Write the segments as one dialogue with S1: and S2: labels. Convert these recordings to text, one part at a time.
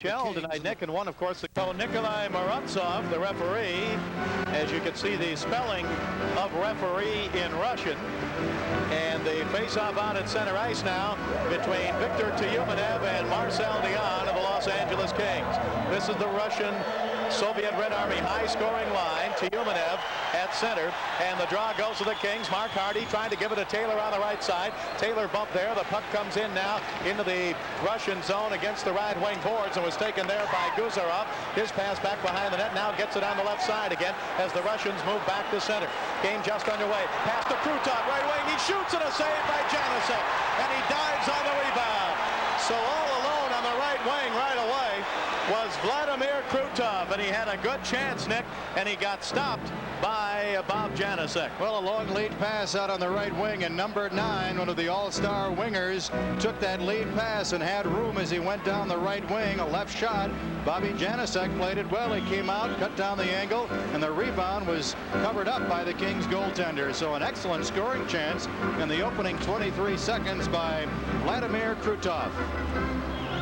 S1: Shell tonight, Nick, and one, of course, Nikolai Morozov, the referee. As you can see, the spelling of referee in Russian. And the face-off out at center ice now between Viktor Tyumenev and Marcel Dion of the Los Angeles Kings. This is the Russian Soviet Red Army high-scoring line. Tyumenev at center, and the draw goes to the Kings. Mark Hardy trying to give it to Taylor on the right side. Taylor bumped there. The puck comes in now into the Russian zone against the right wing boards and was taken there by Guzarov. His pass back behind the net, now gets it on the left side again as the Russians move back to center. Game just underway. Pass to Krutov, right wing. He shoots, and a save by Janusek, and he dives on the rebound. So all alone on the right wing right away was Vladimir Krutov, and he had a good chance, Nick, and he got stopped by Bob Janusek.
S2: Well, a long lead pass out on the right wing, and number 9, one of the all-star wingers, took that lead pass and had room as he went down the right wing. A left shot. Bobby Janusek played it well. He came out, cut down the angle, and the rebound was covered up by the Kings goaltender. So an excellent scoring chance in the opening 23 seconds by Vladimir Krutov.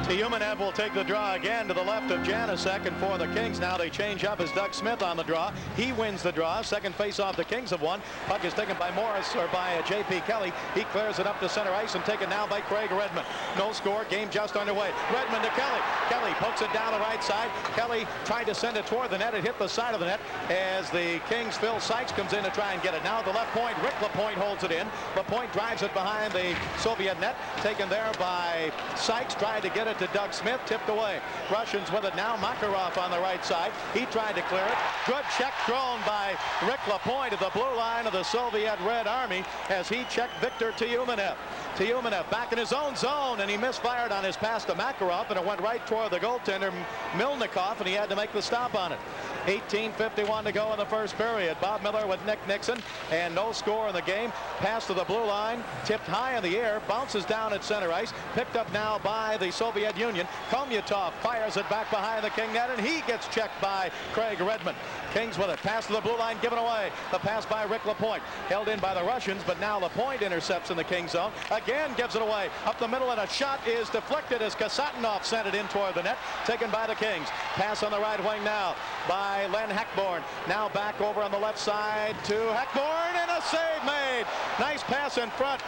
S1: Tyumenev will take the draw again to the left of Janusek, and for the Kings now they change up as Doug Smith on the draw. He wins the draw. Second face-off the Kings have won. Puck is taken by Morris, or by J.P. Kelly. He clears it up to center ice and taken now by Craig Redmond. No score. Game just underway. Redmond to Kelly. Kelly pokes it down the right side. Kelly tried to send it toward the net. It hit the side of the net as the Kings' Phil Sykes comes in to try and get it. Now at the left point, Rick LaPointe holds it in. LaPointe drives it behind the Soviet net. Taken there by Sykes. Tried to get it to Doug Smith, tipped away. Russians with it now. Makarov on the right side. He tried to clear it. Good check thrown by Rick LaPointe at the blue line of the Soviet Red Army as he checked Viktor Tyumenev. Tyumenev back in his own zone, and he misfired on his pass to Makarov, and it went right toward the goaltender Milnikov, and he had to make the stop on it. 18:51 to go in the first period. Bob Miller with Nick Nixon, and no score in the game. Pass to the blue line, tipped high in the air, bounces down at center ice, picked up now by the Soviet Union. Komyatov fires it back behind the King net, and he gets checked by Craig Redmond. Kings with it. Pass to the blue line, given away. The pass by Rick LaPointe, held in by the Russians, but now LaPointe intercepts in the King zone. Again gives it away. Up the middle, and a shot is deflected as Kasatonov sent it in toward the net. Taken by the Kings. Pass on the right wing now by Len Hackborn. Now back over on the left side to Hackborn, and a save made. Nice pass in front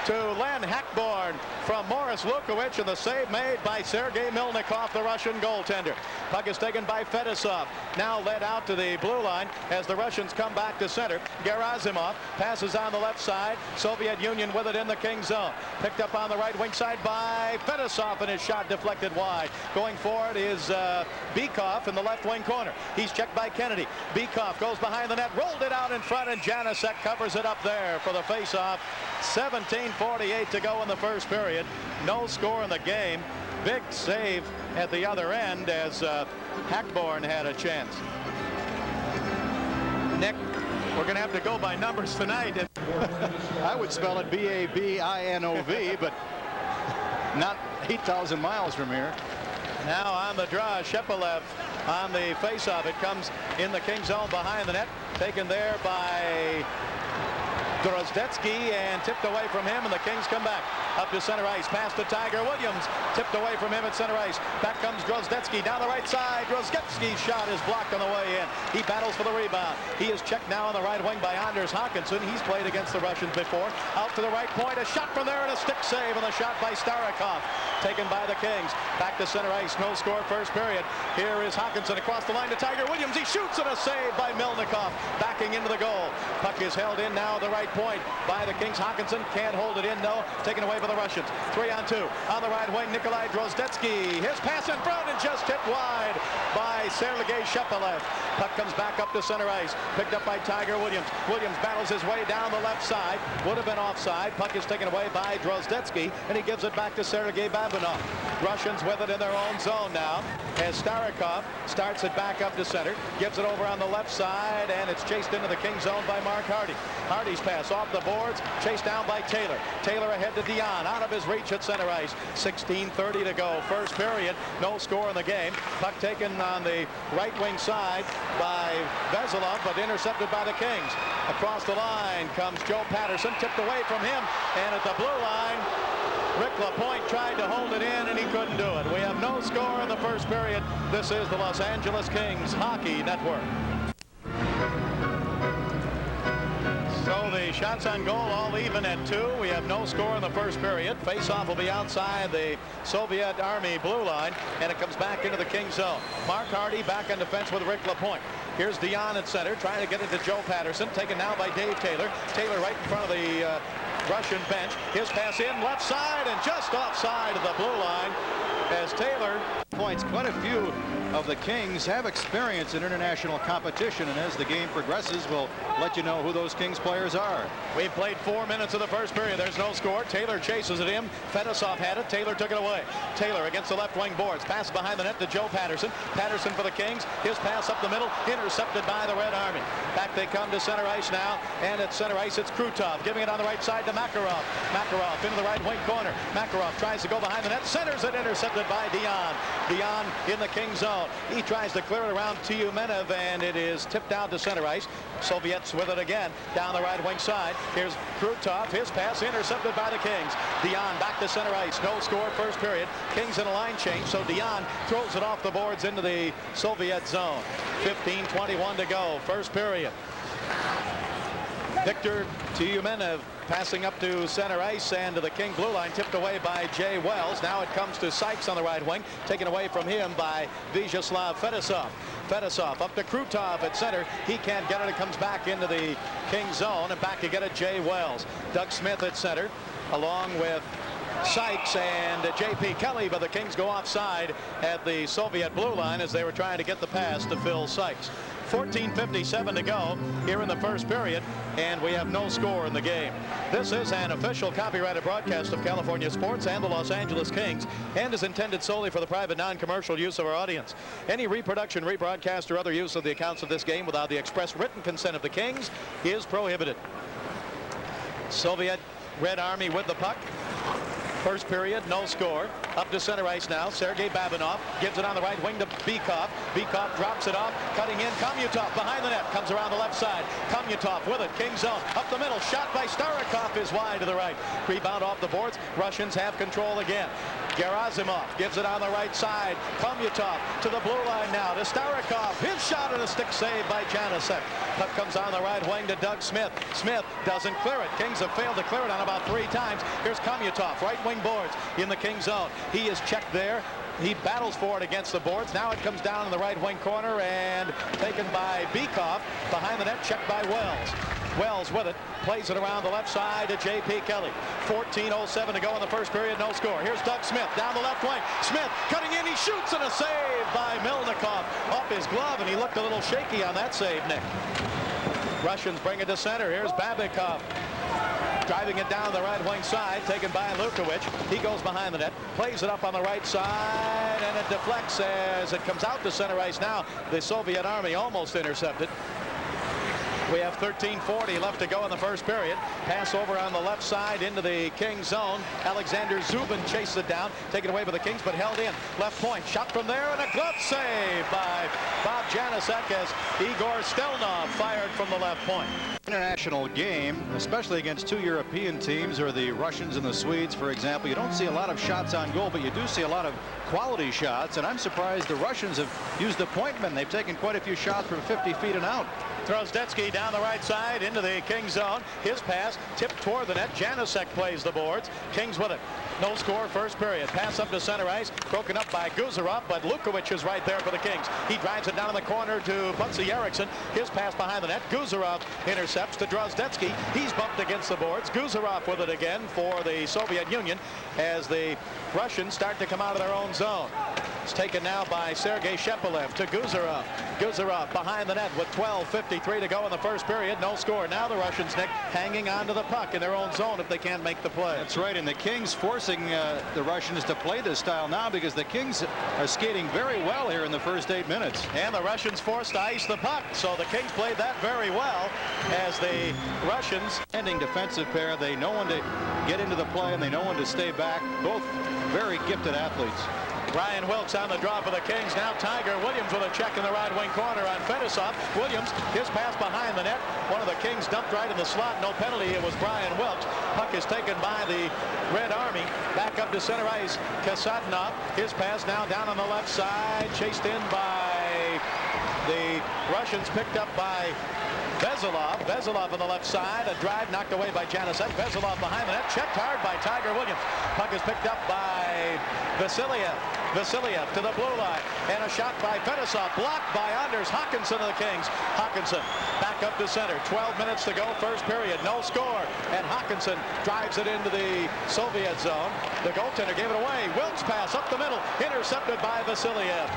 S1: to Len Hackborn from Morris Lukowich, and the save made by Sergei Milnikov, the Russian goaltender. Puck is taken by Fedosov, now led out to the blue line as the Russians come back to center. Gerasimov passes on the left side. Soviet Union with it in the King zone. Picked up on the right wing side by Fedosov, and his shot deflected wide. Going forward is Bykov in the left wing corner. He's checked by Kennedy. Bykov goes behind the net, rolled it out in front, and Janusek covers it up there for the face-off. 17:48 to go in the first period. No score in the game. Big save at the other end as Hackborn had a chance. Nick, we're going to have to go by numbers tonight.
S2: I would spell it B-A-B-I-N-O-V, but not 8,000 miles from here.
S1: Now on the draw, Shepelev on the face-off. It comes in the King zone behind the net. Taken there by Drozdetsky and tipped away from him, and the Kings come back up to center ice. Pass to Tiger Williams, tipped away from him at center ice. Back comes Drozdetsky down the right side. Drozdetsky's shot is blocked on the way in. He battles for the rebound. He is checked now on the right wing by Anders Hawkinson. He's played against the Russians before. Out to the right point, a shot from there, and a stick save, and the shot by Starikov. Taken by the Kings. Back to center ice. No score first period. Here is Hawkinson across the line to Tiger Williams. He shoots, and a save by Milnikov. Backing into the goal. Puck is held in now at the right point by the Kings. Hawkinson can't hold it in, no. Taken away by the Russians. 3-on-2. On the right wing, Nikolai Drozdetsky. His pass in front and just tipped wide by Sergei Shepelev. Puck comes back up to center ice. Picked up by Tiger Williams. Williams battles his way down the left side. Would have been offside. Puck is taken away by Drozdetsky, and he gives it back to Sergei Babinov. Russians with it in their own zone now as Starikov starts it back up to center. Gives it over on the left side, and it's chased into the King zone by Mark Hardy. Hardy's pass off the boards, chased down by Taylor. Taylor ahead to Dion, out of his reach at center ice. 16:30 to go. First period, no score in the game. Puck taken on the right wing side by Veselov, but intercepted by the Kings. Across the line comes Joe Patterson, tipped away from him, and at the blue line, Rick LaPointe tried to hold it in, and he couldn't do it. We have no score in the first period. This is the Los Angeles Kings Hockey Network. So the shots on goal all even at 2. We have no score in the first period. Face-off will be outside the Soviet Army blue line, and it comes back into the Kings zone. Mark Hardy back on defense with Rick LaPointe. Here's Dion at center, trying to get into Joe Patterson, taken now by Dave Taylor. Taylor right in front of the Russian bench. His pass in left side and just offside of the blue line as Taylor
S2: points. Quite a few of the Kings have experience in international competition, and as the game progresses, we'll let you know who those Kings players are.
S1: We've played 4 minutes of the first period. There's no score. Taylor chases it in. Fedosov had it. Taylor took it away. Taylor against the left wing boards. Pass behind the net to Joe Patterson. Patterson for the Kings. His pass up the middle. Intercepted by the Red Army. Back they come to center ice now. And at center ice, it's Krutov giving it on the right side to Makarov. Makarov into the right wing corner. Makarov tries to go behind the net. Centers it. Intercepted by Dion. Dion in the King zone. He tries to clear it around Tyumenev, and it is tipped down to center ice. Soviets with it again down the right wing side. Here's Krutov. His pass intercepted by the Kings. Dion back to center ice. No score first period. Kings in a line change, so Dion throws it off the boards into the Soviet zone. 15:21 to go. First period. Victor Tyumenev passing up to center ice, and to the King blue line, tipped away by Jay Wells. Now it comes to Sykes on the right wing, taken away from him by Vyacheslav Fedosov. Fedosov up to Krutov at center. He can't get it. It comes back into the King zone, and back to get it Jay Wells. Doug Smith at center along with Sykes and J.P. Kelly, but the Kings go offside at the Soviet blue line as they were trying to get the pass to Phil Sykes. 14:57 to go here in the first period, and we have no score in the game. This is an official copyrighted broadcast of California sports and the Los Angeles Kings, and is intended solely for the private non-commercial use of our audience. Any reproduction, rebroadcast, or other use of the accounts of this game without the express written consent of the Kings is prohibited. Soviet Red Army with the puck. First period, no score. Up to center ice now. Sergei Babinov gives it on the right wing to Bykov. Bykov drops it off. Cutting in. Komyatov behind the net. Comes around the left side. Komyatov with it. King zone. Up the middle. Shot by Starikov is wide to the right. Rebound off the boards. Russians have control again. Gerasimov gives it on the right side. Komyatov to the blue line now to Starikov. His shot and a stick save by Janasek. Puck comes on the right wing to Doug Smith. Smith doesn't clear it. Kings have failed to clear it on about 3 times. Here's Komyatov, right wing boards in the King zone. He is checked there. He battles for it against the boards. Now it comes down in the right wing corner and taken by Bykov. Behind the net, checked by Wells. Wells with it, plays it around the left side to J.P. Kelly. 14:07 to go in the first period, no score. Here's Doug Smith down the left wing. Smith cutting in, he shoots, and a save by Melnikov off his glove, and he looked a little shaky on that save, Nick. Russians bring it to center. Here's Babikov. Driving it down the right wing side, taken by Lukowich. He goes behind the net, plays it up on the right side, and it deflects as it comes out to center ice now. The Soviet Army almost intercepted. We have 13:40 left to go in the first period. Pass over on the left side into the King zone. Alexander Zubin chases it down, taken away by the Kings, but held in. Left point, shot from there, and a glove save by Bob Janasek as Igor Stelnov fired from the left point.
S2: International game, especially against 2 European teams, or the Russians and the Swedes, for example, you don't see a lot of shots on goal, but you do see a lot of quality shots, and I'm surprised the Russians have used the point men. They've taken quite a few shots from 50 feet and out.
S1: Trozdetsky down the right side into the King zone. His pass tipped toward the net. Janasek plays the boards. Kings with it. No score first period. Pass up to center ice. Broken up by Guzarov, but Lukowich is right there for the Kings. He drives it down in the corner to Butsy Eriksson. His pass behind the net. Guzarov intercepts to Drozdetsky. He's bumped against the boards. Guzarov with it again for the Soviet Union as the Russians start to come out of their own zone. It's taken now by Sergei Shepelev to Guzarov. Guzarov behind the net with 12:53 to go in the first period. No score. Now the Russians, Nick, hanging on to the puck in their own zone if they can't make the play.
S2: That's right, and the Kings forcing the Russians to play this style now because the Kings are skating very well here in the first 8 minutes.
S1: And the Russians forced to ice the puck, so the Kings played that very well as the Russians.
S2: Ending defensive pair, they know when to get into the play and they know when to stay back. Both very gifted athletes.
S1: Ryan Wilkes on the draw for the Kings. Now Tiger Williams with a check in the right wing corner on Fetisov. Williams, his pass behind the net. One of the Kings dumped right in the slot. No penalty. It was Brian Wilkes. Puck is taken by the Red Army. Back up to center ice. Kasatonov. His pass now down on the left side. Chased in by the Russians. Picked up by Veselov. Veselov on the left side. A drive knocked away by Janusek. Veselov behind the net. Checked hard by Tiger Williams. Puck is picked up by Vasiliev. Vasiliev to the blue line. And a shot by Fetisov. Blocked by Anders Hawkinson of the Kings. Hawkinson back up to center. 12 minutes to go. First period. No score. And Hawkinson drives it into the Soviet zone. The goaltender gave it away. Wilkes pass up the middle. Intercepted by Vasiliev.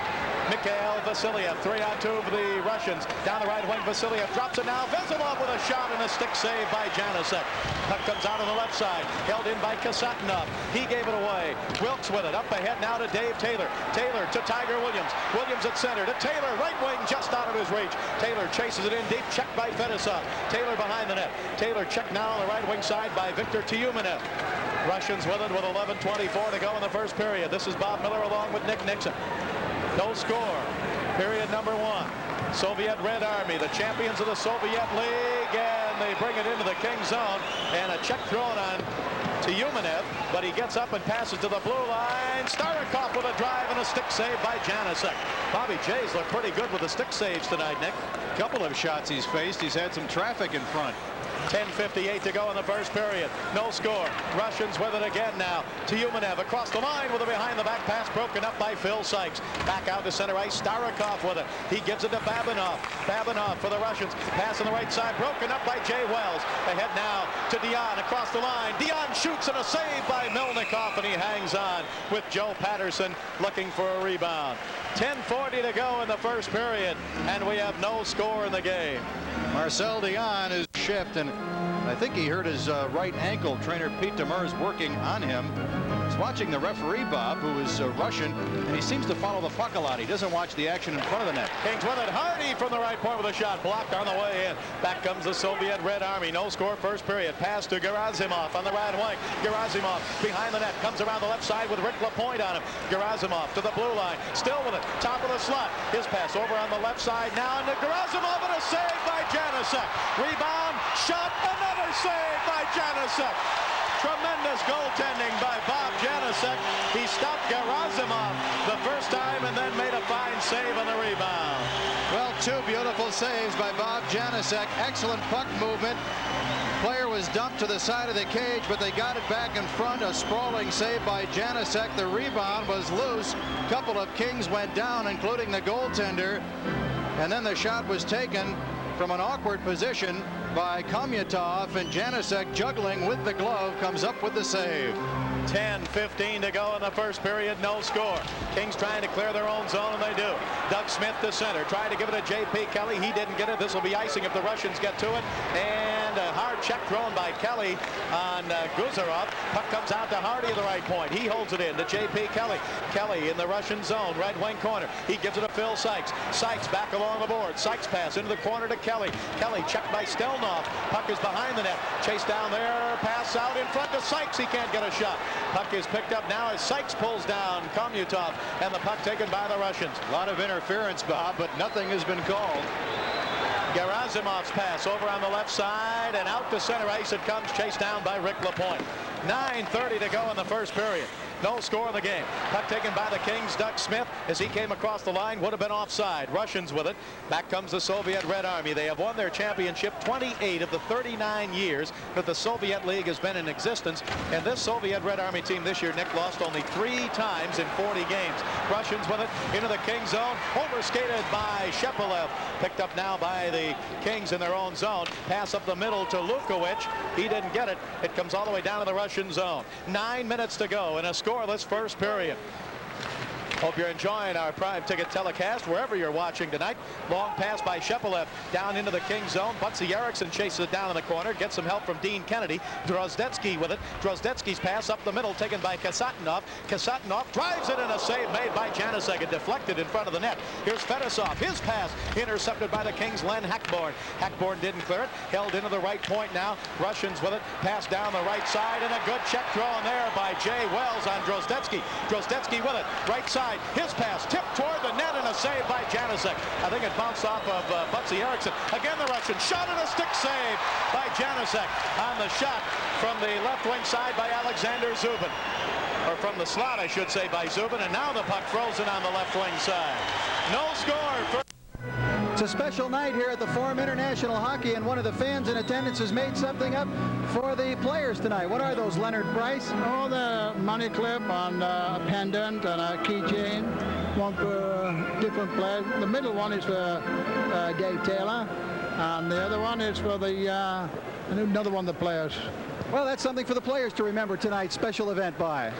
S1: Mikhail Vasiliev. 3-on-2 for the Russians. Down the right wing. Vasiliev drops it now. Veselov with a shot and a stick save by Janusek. Puck comes out on the left side. Held in by Kasatonov. He gave it away. Wilkes with it. Up ahead now to Dave Taylor. Taylor to Tiger Williams. Williams at center to Taylor. Right wing just out of his reach. Taylor chases it in deep. Checked by Fetisov. Taylor behind the net. Taylor checked now on the right wing side by Viktor Tyumenev. Russians with it with 11:24 to go in the first period. This is Bob Miller along with Nick Nixon. No score. Period number 1. Soviet Red Army, the champions of the Soviet League, and they bring it into the King's zone. And a check thrown on Tyumenev, but he gets up and passes to the blue line. Starikov with a drive and a stick save by Janusek. Bobby Jays look pretty good with the stick saves tonight, Nick.
S2: Couple of shots he's faced. He's had some traffic in front.
S1: 10:58 to go in the first period. No score. Russians with it again now. Tyumenev across the line with a behind-the-back pass broken up by Phil Sykes. Back out to center ice. Starikov with it. He gives it to Babinov. Babinov for the Russians. Pass on the right side. Broken up by Jay Wells. Ahead now to Dion across the line. Dion shoots and a save by Melnikov, and he hangs on with Joe Patterson looking for a rebound. 10:40 to go in the first period, and we have no score in the game.
S2: Marcel Dion is shift, and I think he hurt his right ankle. Trainer Pete Demers working on him. He's watching the referee, Bob, who is Russian, and he seems to follow the puck a lot. He doesn't watch the action in front of the net.
S1: Kings with it. Hardy from the right point with a shot blocked on the way in. Back comes the Soviet Red Army. No score first period. Pass to Gerasimov on the right wing. Gerasimov behind the net. Comes around the left side with Rick Lapointe on him. Gerasimov to the blue line. Still with it. Top of the slot. His pass over on the left side now. And to Gerasimov and a save by Janusek. Rebound. Shot. Another save by Janusek. Tremendous goaltending by Bob Janusek. He stopped Gerasimov the first time and then made a fine save on the rebound.
S2: Well, two beautiful saves by Bob Janusek. Excellent puck movement. Player was dumped to the side of the cage, but they got it back in front. A sprawling save by Janusek. The rebound was loose. A couple of Kings went down, including the goaltender. And then the shot was taken from an awkward position by Komyatov, and Janusek, juggling with the glove, comes up with the save.
S1: 10:15 to go in the first period. No score. Kings trying to clear their own zone, and they do. Doug Smith to center, trying to give it to J.P. Kelly. He didn't get it. This will be icing if the Russians get to it. And a hard check thrown by Kelly on Guzarov. Puck comes out to Hardy at the right point. He holds it in to J.P. Kelly. Kelly in the Russian zone, right wing corner. He gives it to Phil Sykes. Sykes back along the board. Sykes pass into the corner to Kelly. Kelly checked by Stelnov. Puck is behind the net. Chase down there. Pass out in front to Sykes. He can't get a shot. Puck is picked up now as Sykes pulls down Komyatov, and the puck taken by the Russians.
S2: A lot of interference, Bob, but nothing has been called.
S1: Gerasimov's pass over on the left side, and out to center ice it comes, chased down by Rick Lapointe. 9:30 to go in the first period. No score in the game. Puck taken by the Kings. Doug Smith, as he came across the line, would have been offside. Russians with it. Back comes the Soviet Red Army. They have won their championship 28 of the 39 years that the Soviet League has been in existence. And this Soviet Red Army team this year, Nick, lost only 3 times in 40 games. Russians with it into the Kings zone. Overskated by Shepelev. Picked up now by the Kings in their own zone. Pass up the middle to Lukowich. He didn't get it. It comes all the way down to the Russian zone. 9 minutes to go in a scoreless first period. Hope you're enjoying our prime ticket telecast wherever you're watching tonight. Long pass by Shepelev down into the Kings zone. Butsy Erickson chases it down in the corner. Gets some help from Dean Kennedy. Drozdetsky with it. Drozdetsky's pass up the middle taken by Kasatonov. Kasatonov drives it in a save made by Janusek. It deflected in front of the net. Here's Fetisov. His pass intercepted by the Kings' Len Hackborn. Hackborn didn't clear it. Held into the right point now. Russians with it. Pass down the right side and a good check thrown there by Jay Wells on Drozdetsky. Drozdetsky with it. Right side. side. His pass tipped toward the net and a save by Janusek. I think it bounced off of Butsy Eriksson. Again, the Russian shot and a stick save by Janusek on the shot from the left wing side by Alexander Zubin. Or from the slot, I should say, by Zubin. And now the puck frozen on the left wing side. No score for...
S3: It's a special night here at the Forum International Hockey, and one of the fans in attendance has made something up for the players tonight. What are those, Leonard Bryce?
S4: Oh, the money clip and a pendant and a keychain. One for different players. The middle one is for Dave Taylor, and the other one is for the another one of the players.
S3: Well, that's something for the players to remember tonight. Special event by.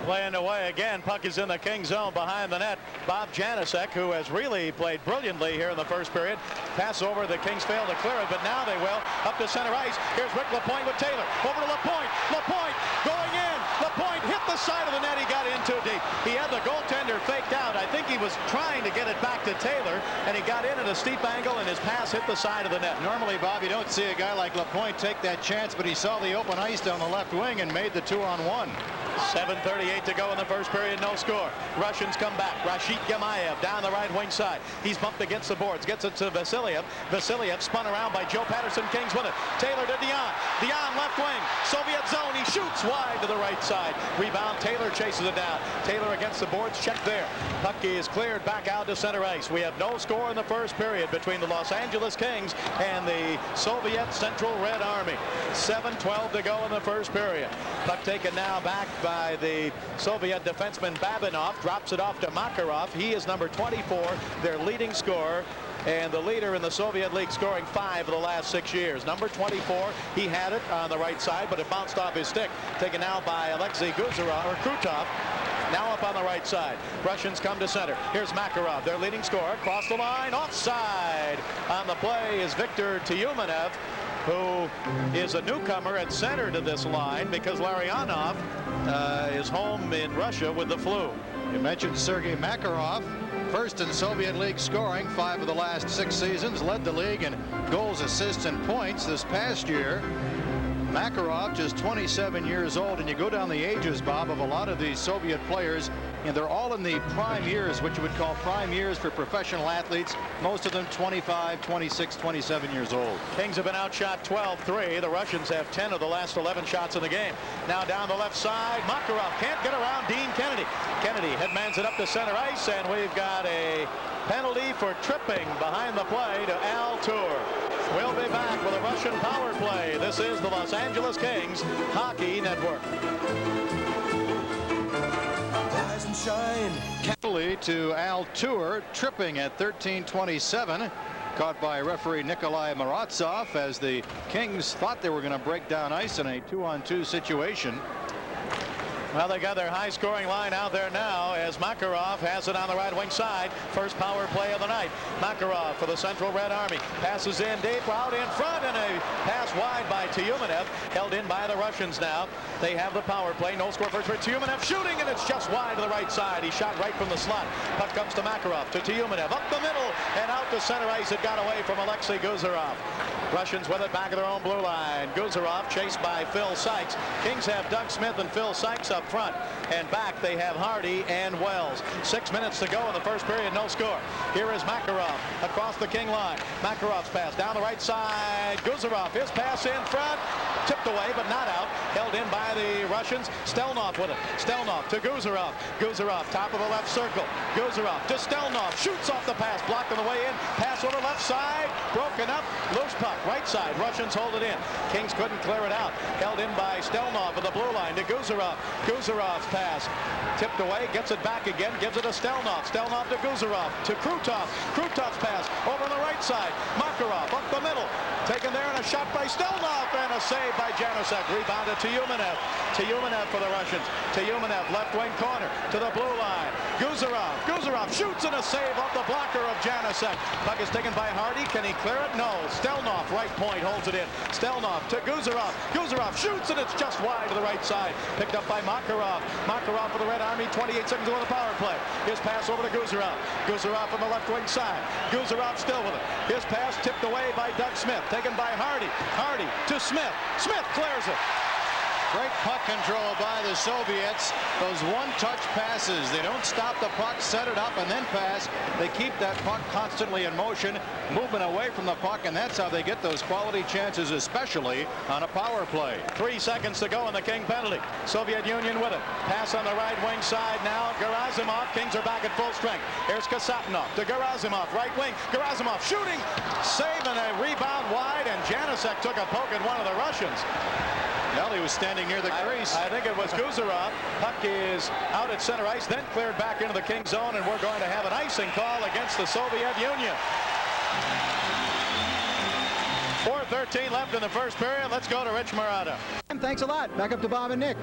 S1: Playing away again. Puck is in the King zone behind the net. Bob Janusek, who has really played brilliantly here in the first period. Pass over. The Kings fail to clear it, but now they will. Up to center ice. Here's Rick Lapointe with Taylor. Over to Lapointe. Lapointe going in. Lapointe hit the side of the net. He got in too deep. He had the goaltender faked out. I think he was trying to get it back to Taylor, and he got in at a steep angle, and his pass hit the side of the net.
S2: Normally, Bob, you don't see a guy like Lapointe take that chance, but he saw the open ice down the left wing and made the 2-on-1.
S1: 7:38 to go in the first period, no score. Russians come back. Rashid Gemayev down the right wing side. He's bumped against the boards, gets it to Vasiliev. Vasiliev spun around by Joe Patterson. Kings with it. Taylor to Dion. Dion left wing. Soviet zone. He shoots wide to the right side. Rebound. Taylor chases it down. Taylor against the boards. Check there. Puck is cleared back out to center ice. We have no score in the first period between the Los Angeles Kings and the Soviet Central Red Army. 7:12 to go in the first period. Puck taken now back by the Soviet defenseman Babinov. Drops it off to Makarov. He is number 24, their leading scorer, and the leader in the Soviet League, scoring 5 of the last 6 years. Number 24, he had it on the right side, but it bounced off his stick. Taken now by Alexei Guzarov, or Krutov. Now up on the right side. Russians come to center. Here's Makarov, their leading scorer. Cross the line, offside. On the play is Viktor Tyumenev, who is a newcomer at center to this line because Larionov is home in Russia with the flu.
S2: You mentioned Sergei Makarov, first in Soviet League scoring 5 of the last 6 seasons, led the league in goals, assists, and points this past year. Makarov, just 27 years old, and you go down the ages, Bob, of a lot of these Soviet players, and they're all in the prime years, which you would call prime years for professional athletes, most of them 25, 26, 27 years old.
S1: Kings have been outshot 12-3. The Russians have 10 of the last 11 shots in the game. Now down the left side, Makarov can't get around Dean Kennedy. Kennedy headmans it up to center ice, and we've got a penalty for tripping behind the play to Al Tour. We'll be back with a Russian power play. This is the Los Angeles Kings Hockey Network.
S5: Rise and shine.
S2: Penalty to Al Tour, tripping at 13:27. Caught by referee Nikolai Morotzov as the Kings thought they were going to break down ice in a 2-on-2 situation.
S1: Well, they got their high-scoring line out there now as Makarov has it on the right wing side. First power play of the night. Makarov for the Central Red Army. Passes in deep, out in front, and a pass wide by Tyumenev. Held in by the Russians now. They have the power play. No score first for Tyumenev. Shooting, and it's just wide to the right side. He shot right from the slot. Puck comes to Makarov, to Tyumenev. Up the middle, and out to center ice. It got away from Alexei Guzarov. Russians with it back of their own blue line. Guzarov chased by Phil Sykes. Kings have Doug Smith and Phil Sykes up front, and back they have Hardy and Wells. 6 minutes to go in the first period, no score. Here is Makarov across the King line. Makarov's pass down the right side. Guzarov, his pass in front, tipped away but not out. Held in by the Russians. Stelnov with it. Stelnov to Guzarov. Guzarov, top of the left circle. Guzarov to Stelnov, shoots off the pass, blocked on the way in. Pass over left side, broken up, loose puck, right side. Russians hold it in. Kings couldn't clear it out. Held in by Stelnov with the blue line to Guzarov. Guzarov's pass tipped away, gets it back again, gives it to Stelnov. Stelnov to Guzarov, to Krutov. Krutov's pass over on the right side. Makarov up the middle, taken there, and a shot by Stelnov, and a save by Janusek. Rebounded to Tyumenev. Tyumenev for the Russians. Tyumenev left wing corner to the blue line. Guzarov. Guzarov shoots, and a save off the blocker of Janusek. Puck is taken by Hardy. Can he clear it? No. Stelnov, right point, holds it in. Stelnov to Guzarov. Guzarov shoots, and it's just wide to the right side. Picked up by Makarov. Makarov for the Red Army. 28 seconds on the power play. His pass over to Guzarov. Guzarov from the left wing side. Guzarov still with it. His pass tipped away by Doug Smith. Taken by Hardy. Hardy to Smith. Smith clears it.
S2: Great puck control by the Soviets. Those one-touch passes. They don't stop the puck, set it up, and then pass. They keep that puck constantly in motion, moving away from the puck, and that's how they get those quality chances, especially on a power play.
S1: 3 seconds to go in the King penalty. Soviet Union with it. Pass on the right wing side now. Gerasimov. Kings are back at full strength. Here's Kasatonov to Gerasimov. Right wing. Gerasimov shooting. Save and a rebound wide, and Janusek took a poke at one of the Russians.
S2: Well, he was standing near the crease.
S1: I think it was Guzarov. Puck is out at center ice, then cleared back into the King zone, and we're going to have an icing call against the Soviet Union. 4:13 left in the first period. Let's go to Rich Marotta.
S3: Thanks a lot. Back up to Bob and Nick.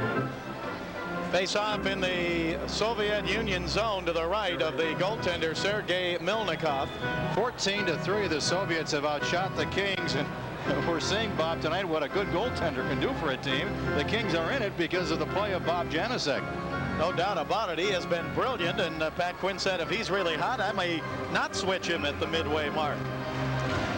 S1: Face off in the Soviet Union zone to the right of the goaltender Sergei Milnikov.
S2: 14-3, the Soviets have outshot the Kings, and we're seeing, Bob, tonight what a good goaltender can do for a team. The Kings are in it because of the play of Bob Janusek.
S1: No doubt about it. He has been brilliant, and Pat Quinn said if he's really hot, I may not switch him at the midway mark.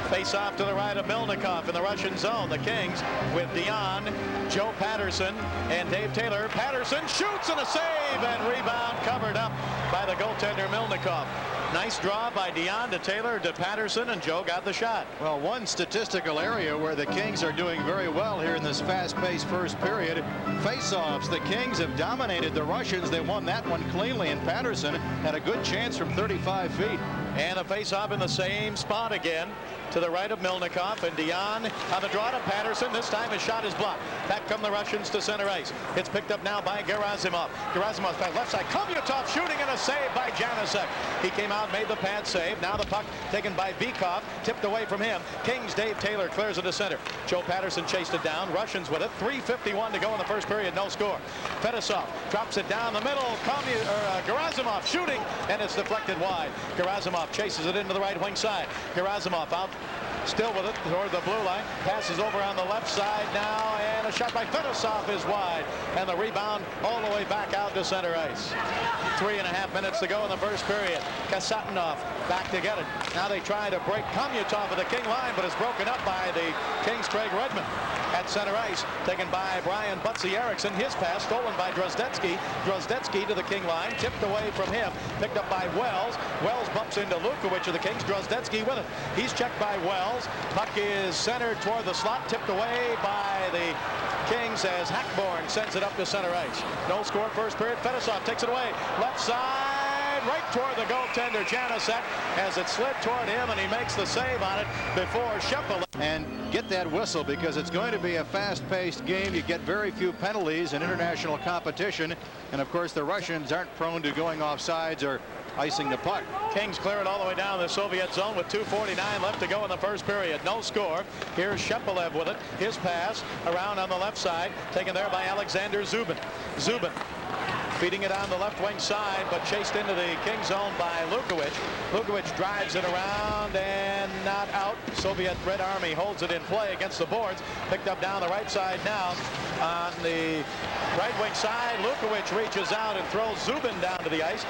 S1: Face off to the right of Milnikov in the Russian zone. The Kings with Dion, Joe Patterson, and Dave Taylor. Patterson shoots and a save, and rebound covered up by the goaltender Milnikov. Nice draw by Dion to Taylor to Patterson, and Joe got the shot.
S2: Well, one statistical area where the Kings are doing very well here in this fast-paced first period, face-offs. The Kings have dominated the Russians. They won that one cleanly, and Patterson had a good chance from 35 feet.
S1: And a face-off in the same spot again to the right of Milnikov, and Dion on the draw to Patterson. This time his shot is blocked. Back come the Russians to center ice. It's picked up now by Gerasimov. Gerasimov back left side. Kovyatov shooting, and a save by Janusek. He came out, made the pad save. Now the puck taken by Vikov, tipped away from him. Kings Dave Taylor clears it to center. Joe Patterson chased it down. Russians with it. 3:51 to go in the first period. No score. Fedosov drops it down the middle. Gerasimov shooting, and it's deflected wide. Gerasimov chases it into the right wing side. Gerasimov out still with it toward the blue line. Passes over on the left side now, and a shot by Fedosov is wide, and the rebound all the way back out to center ice. 3.5 minutes to go in the first period. Kasatonov back to get it. Now they try to break Kovyatov of the King line, but it's broken up by the Kings' Craig Redmond. At center ice, taken by Brian Butsy Erickson. His pass stolen by Drozdetsky. Drozdetsky to the King line, tipped away from him, picked up by Wells. Wells bumps into Lukowich of the Kings. Drozdetsky with it. He's checked by Wells. Puck is centered toward the slot, tipped away by the Kings as Hackborn sends it up to center ice. No score first period. Fedosov takes it away. Left side, right toward the goaltender Janusek as it slid toward him, and he makes the save on it before Shepard.
S2: And get that whistle, because it's going to be a fast-paced game. You get very few penalties in international competition, and of course the Russians aren't prone to going off sides or icing the puck.
S1: Kings clear it all the way down the Soviet zone with 2:49 left to go in the first period. No score. Here's Shepelev with it. His pass around on the left side, taken there by Alexander Zubin. Zubin feeding it on the left wing side, but chased into the King zone by Lukowich. Lukowich drives it around and not out. Soviet Red Army holds it in play against the boards. Picked up down the right side now on the right wing side. Lukowich reaches out and throws Zubin down to the ice.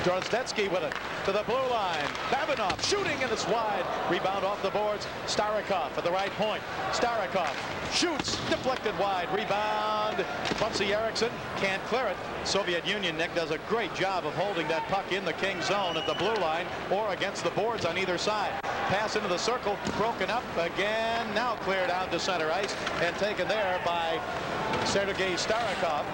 S1: Drozdetsky with it to the blue line. Babinov shooting, and it's wide. Rebound off the boards. Starikov at the right point. Starikov shoots, deflected wide. Rebound. Butsy Erickson can't clear it. Soviet Union, Nick, does a great job of holding that puck in the King zone at the blue line or against the boards on either side. Pass into the circle, broken up again. Now cleared out to center ice and taken there by Sergei Starikov.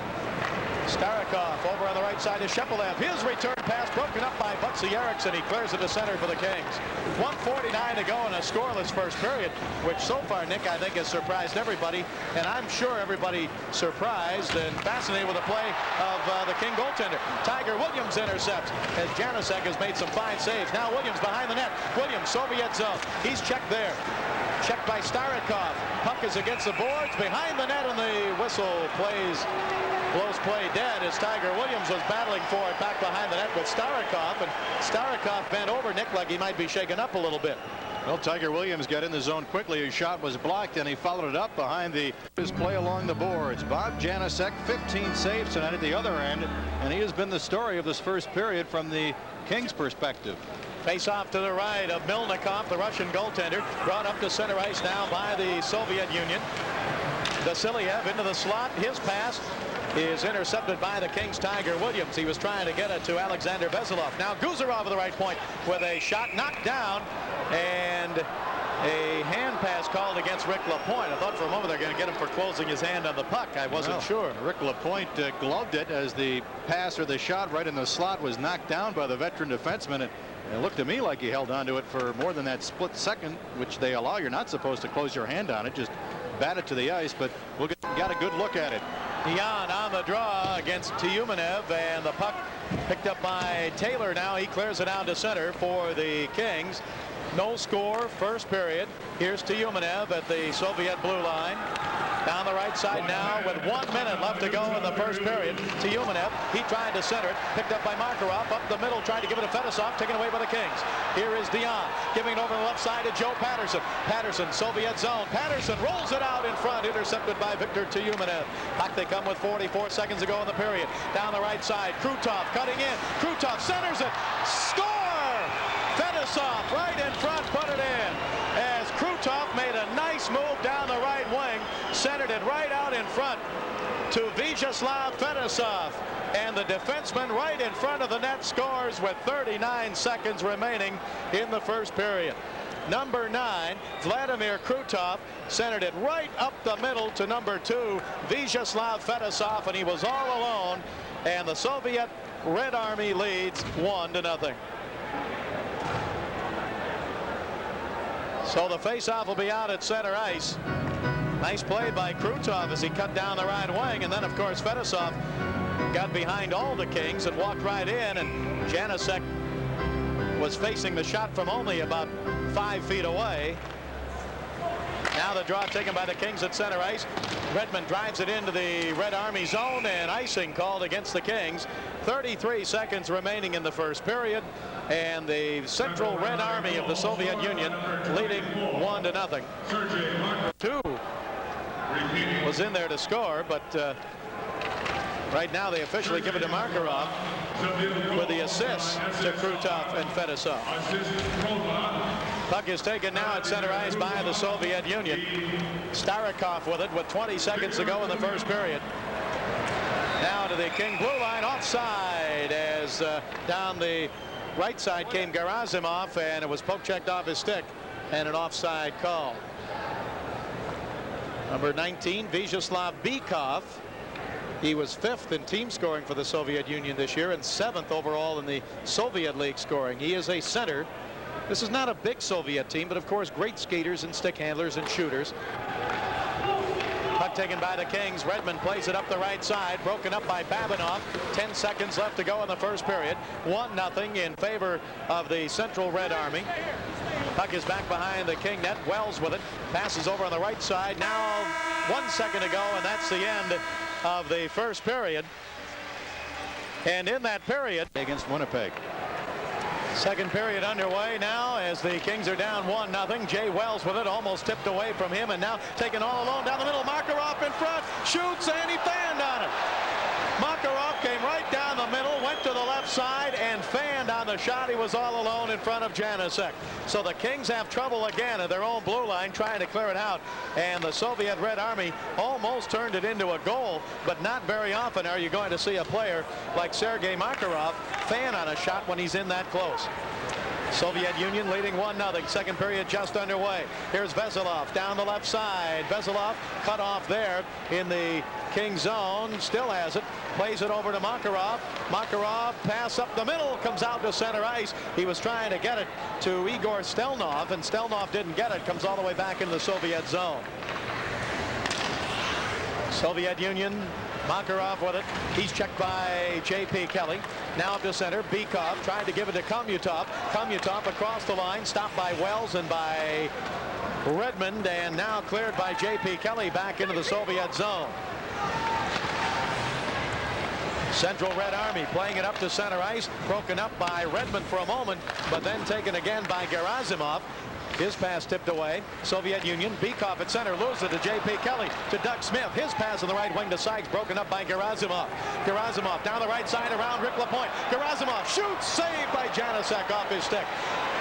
S1: Starikov over on the right side is Shepelev. His return pass broken up by Butsy Erickson. He clears it to center for the Kings. 1:49 to go in a scoreless first period, which so far, Nick, I think has surprised everybody. And I'm sure everybody surprised and fascinated with the play of the King goaltender. Tiger Williams intercepts as Janusek has made some fine saves. Now Williams behind the net. Williams, Soviet zone. He's checked there. Checked by Starikov. Puck is against the boards behind the net, and the whistle blows play dead as Tiger Williams was battling for it back behind the net with Starikov, and Starikov bent over Nick like he might be shaken up a little bit.
S2: Well, Tiger Williams got in the zone quickly. His shot was blocked, and he followed it up behind his play along the boards. Bob Janusek, 15 saves tonight at the other end, and he has been the story of this first period from the Kings' perspective.
S1: Face off to the right of Milnikov, the Russian goaltender, brought up to center ice now by the Soviet Union. Vasiliev into the slot. His pass is intercepted by the Kings' Tiger Williams. He was trying to get it to Alexander Veselov. Now Guzarov at the right point with a shot knocked down, and a hand pass called against Rick LaPointe. I thought for a moment they're going to get him for closing his hand on the puck. I wasn't sure.
S2: Rick LaPointe gloved it as the pass or the shot right in the slot was knocked down by the veteran defenseman. It looked to me like he held on to it for more than that split second, which they allow. You're not supposed to close your hand on it. Just bat it to the ice, but we'll got a good look at it.
S1: Jan on the draw against Tyumenev, and the puck picked up by Taylor. Now he clears it out to center for the Kings. No score, first period. Here's Tyumenev at the Soviet blue line. Down the right side now with 1 minute left to go in the first period. Tyumenev, he tried to center it, picked up by Makarov, up the middle, tried to give it to Fedosov, taken away by the Kings. Here is Dion, giving it over the left side to Joe Patterson. Patterson, Soviet zone. Patterson rolls it out in front, intercepted by Victor Tyumenev. Back they come with 44 seconds to go in the period. Down the right side, Krutov cutting in. Krutov centers it. Score! Fedosov right in front, put it in. As Krutov made a nice move down the right wing, centered it right out in front to Vyacheslav Fedosov. And the defenseman right in front of the net scores with 39 seconds remaining in the first period. Number 9, Vladimir Krutov, centered it right up the middle to number 2, Vyacheslav Fedosov, and he was all alone. And the Soviet Red Army leads 1-0. So the faceoff will be out at center ice. Nice play by Krutov as he cut down the right wing, and then of course Fedosov got behind all the Kings and walked right in, and Janasek was facing the shot from only about 5 feet away. Now the draw taken by the Kings at center ice. Redmond drives it into the Red Army zone, and icing called against the Kings. 33 seconds remaining in the first period, and the Central Red Army of the Soviet Union leading 1-0. 2 was in there to score, but right now they officially give it to Makarov with the assists to Krutov and Fedosov. Puck is taken now at center ice by the Soviet Union. Starikov with it with 20 seconds to go in the first period. Now to the King blue line, offside, as down the right side came Gerasimov, and it was poke checked off his stick, and an offside call. Number 19, Vyacheslav Bykov. He was 5th in team scoring for the Soviet Union this year and 7th overall in the Soviet League scoring. He is a center. This is not a big Soviet team, but of course great skaters and stick handlers and shooters. Puck taken by the Kings. Redmond plays it up the right side, broken up by Babinov. 10 seconds left to go in the first period. 1-0 in favor of the Central Red Army. Puck is back behind the King net. Wells with it, passes over on the right side. Now 1 second to go, and that's the end of the first period. And in that period,
S2: Against Winnipeg.
S1: second period underway now as the Kings are down 1-0. Jay Wells with it, almost tipped away from him, and now taken all alone down the middle. Makarov in front, shoots, and he fanned on it. Makarov came right down the middle, went to the left side, and fanned on the shot. He was all alone in front of Janasek. So the Kings have trouble again at their own blue line trying to clear it out, and the Soviet Red Army almost turned it into a goal, but not very often are you going to see a player like Sergei Makarov fan on a shot when he's in that close. Soviet Union leading 1-0. Second period just underway. Here's Veselov down the left side. Veselov cut off there in the King zone. Still has it. Plays it over to Makarov. Makarov pass up the middle. Comes out to center ice. He was trying to get it to Igor Stelnov, and Stelnov didn't get it. Comes all the way back into the Soviet zone. Soviet Union. Makarov with it. He's checked by J.P. Kelly. Now up to center. Bykov tried to give it to Komutov. Komutov across the line. Stopped by Wells and by Redmond. And now cleared by J.P. Kelly back into the Soviet zone. Central Red Army playing it up to center ice. Broken up by Redmond for a moment, but then taken again by Gerasimov. His pass tipped away. Soviet Union. Bykov at center. Loses it to J.P. Kelly. To Doug Smith. His pass on the right wing to Sykes. Broken up by Gerasimov. Gerasimov down the right side around Rick LaPointe. Gerasimov shoots. Saved by Janusek off his stick.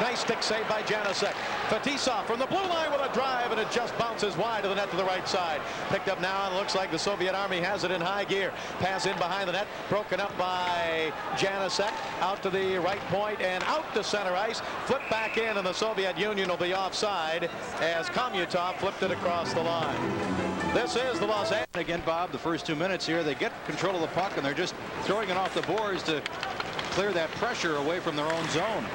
S1: Nice stick save by Janusek. Fetisov from the blue line with a drive, and it just bounces wide to the net to the right side. Picked up now, and it looks like the Soviet Army has it in high gear. Pass in behind the net. Broken up by Janusek. Out to the right point and out to center ice. Flip back in, and the Soviet Union will be offside as Komutov flipped it across the line. This is the Los Angeles.
S2: Again, Bob, the first 2 minutes here, they get control of the puck, and they're just throwing it off the boards to clear that pressure away from their own zone.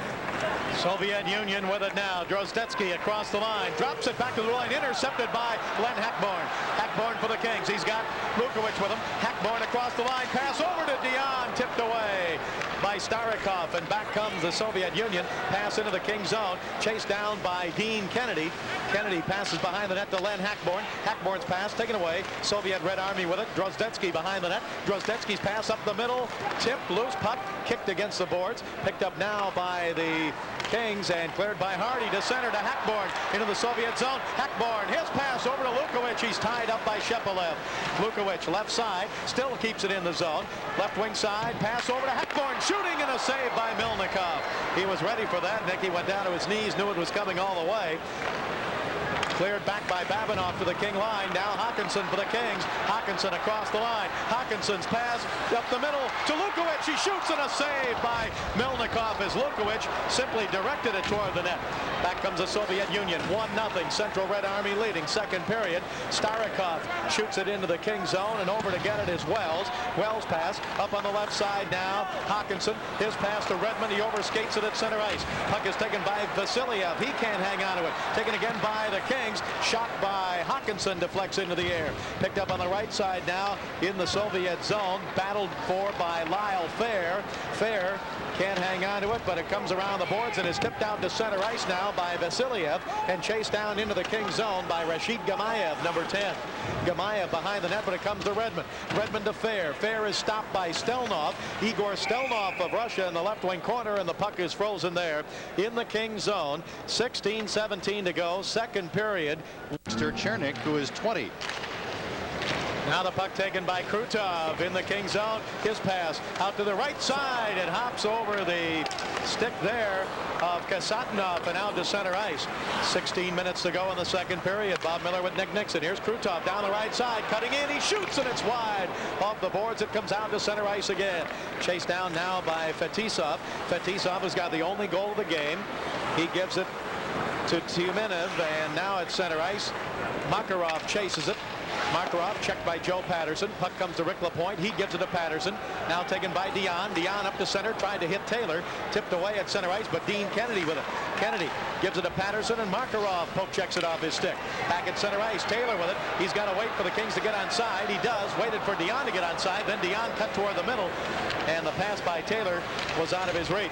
S1: Soviet Union with it now. Drozdetsky across the line. Drops it back to the line. Intercepted by Glenn Hackborn. Hackborn for the Kings. He's got Lukowich with him. Hackborn across the line. Pass over to Dion. Tipped away by Starikov. And back comes the Soviet Union. Pass into the King zone. Chased down by Dean Kennedy. Kennedy passes behind the net to Len Hackborn. Hackborn's pass taken away. Soviet Red Army with it. Drozdetsky behind the net. Drozdetsky's pass up the middle. Tipped. Loose puck. Kicked against the boards. Picked up now by the Kings and cleared by Hardy to center to Hackborn into the Soviet zone. Hackborn, his pass over to Lukowich. He's tied up by Shepelev. Lukowich left side, still keeps it in the zone. Left wing side, pass over to Hackborn. Shooting and a save by Milnikov. He was ready for that. Nicky went down to his knees, knew it was coming all the way. Cleared back by Babinov to the King line. Now Hawkinson for the Kings. Hawkinson across the line. Hawkinson's pass up the middle to Lukowich. He shoots and a save by Milnikov as Lukowich simply directed it toward the net. Back comes the Soviet Union. 1-0. Central Red Army leading. Second period. Starikov shoots it into the King zone, and over to get it is Wells. Wells pass up on the left side now. Hawkinson. His pass to Redmond. He overskates it at center ice. Puck is taken by Vasiliev. He can't hang on to it. Taken again by the Kings. Shot by Hawkinson, deflects into the air. Picked up on the right side now in the Soviet zone. Battled for by Lyle Fair. Fair can't hang on to it, but it comes around the boards and is tipped out to center ice now by Vasiliev and chased down into the King zone by Rashid Gamayev, number 10. Gamayev behind the net, but it comes to Redmond. Redmond to Fair. Fair is stopped by Stelnov. Igor Stelnov of Russia in the left wing corner, and the puck is frozen there in the King zone. 16-17 to go. Second period.
S2: Chernik, who is 20.
S1: Now the puck taken by Krutov in the King zone. His pass out to the right side. It hops over the stick there of Kasatnov and out to center ice. 16 minutes to go in the second period. Bob Miller with Nick Nixon. Here's Krutov down the right side. Cutting in. He shoots and it's wide. Off the boards. It comes out to center ice again. Chased down now by Fetisov. Fetisov has got the only goal of the game. He gives it to Tiumenev, and now at center ice. Makarov chases it. Makarov checked by Joe Patterson. Puck comes to Rick LaPointe. He gives it to Patterson. Now taken by Dion. Dion up to center. Tried to hit Taylor. Tipped away at center ice, but Dean Kennedy with it. Kennedy gives it to Patterson, and Makarov poke checks it off his stick. Back at center ice. Taylor with it. He's got to wait for the Kings to get on side. He does. Waited for Dion to get on side. Then Dion cut toward the middle, and the pass by Taylor was out of his reach.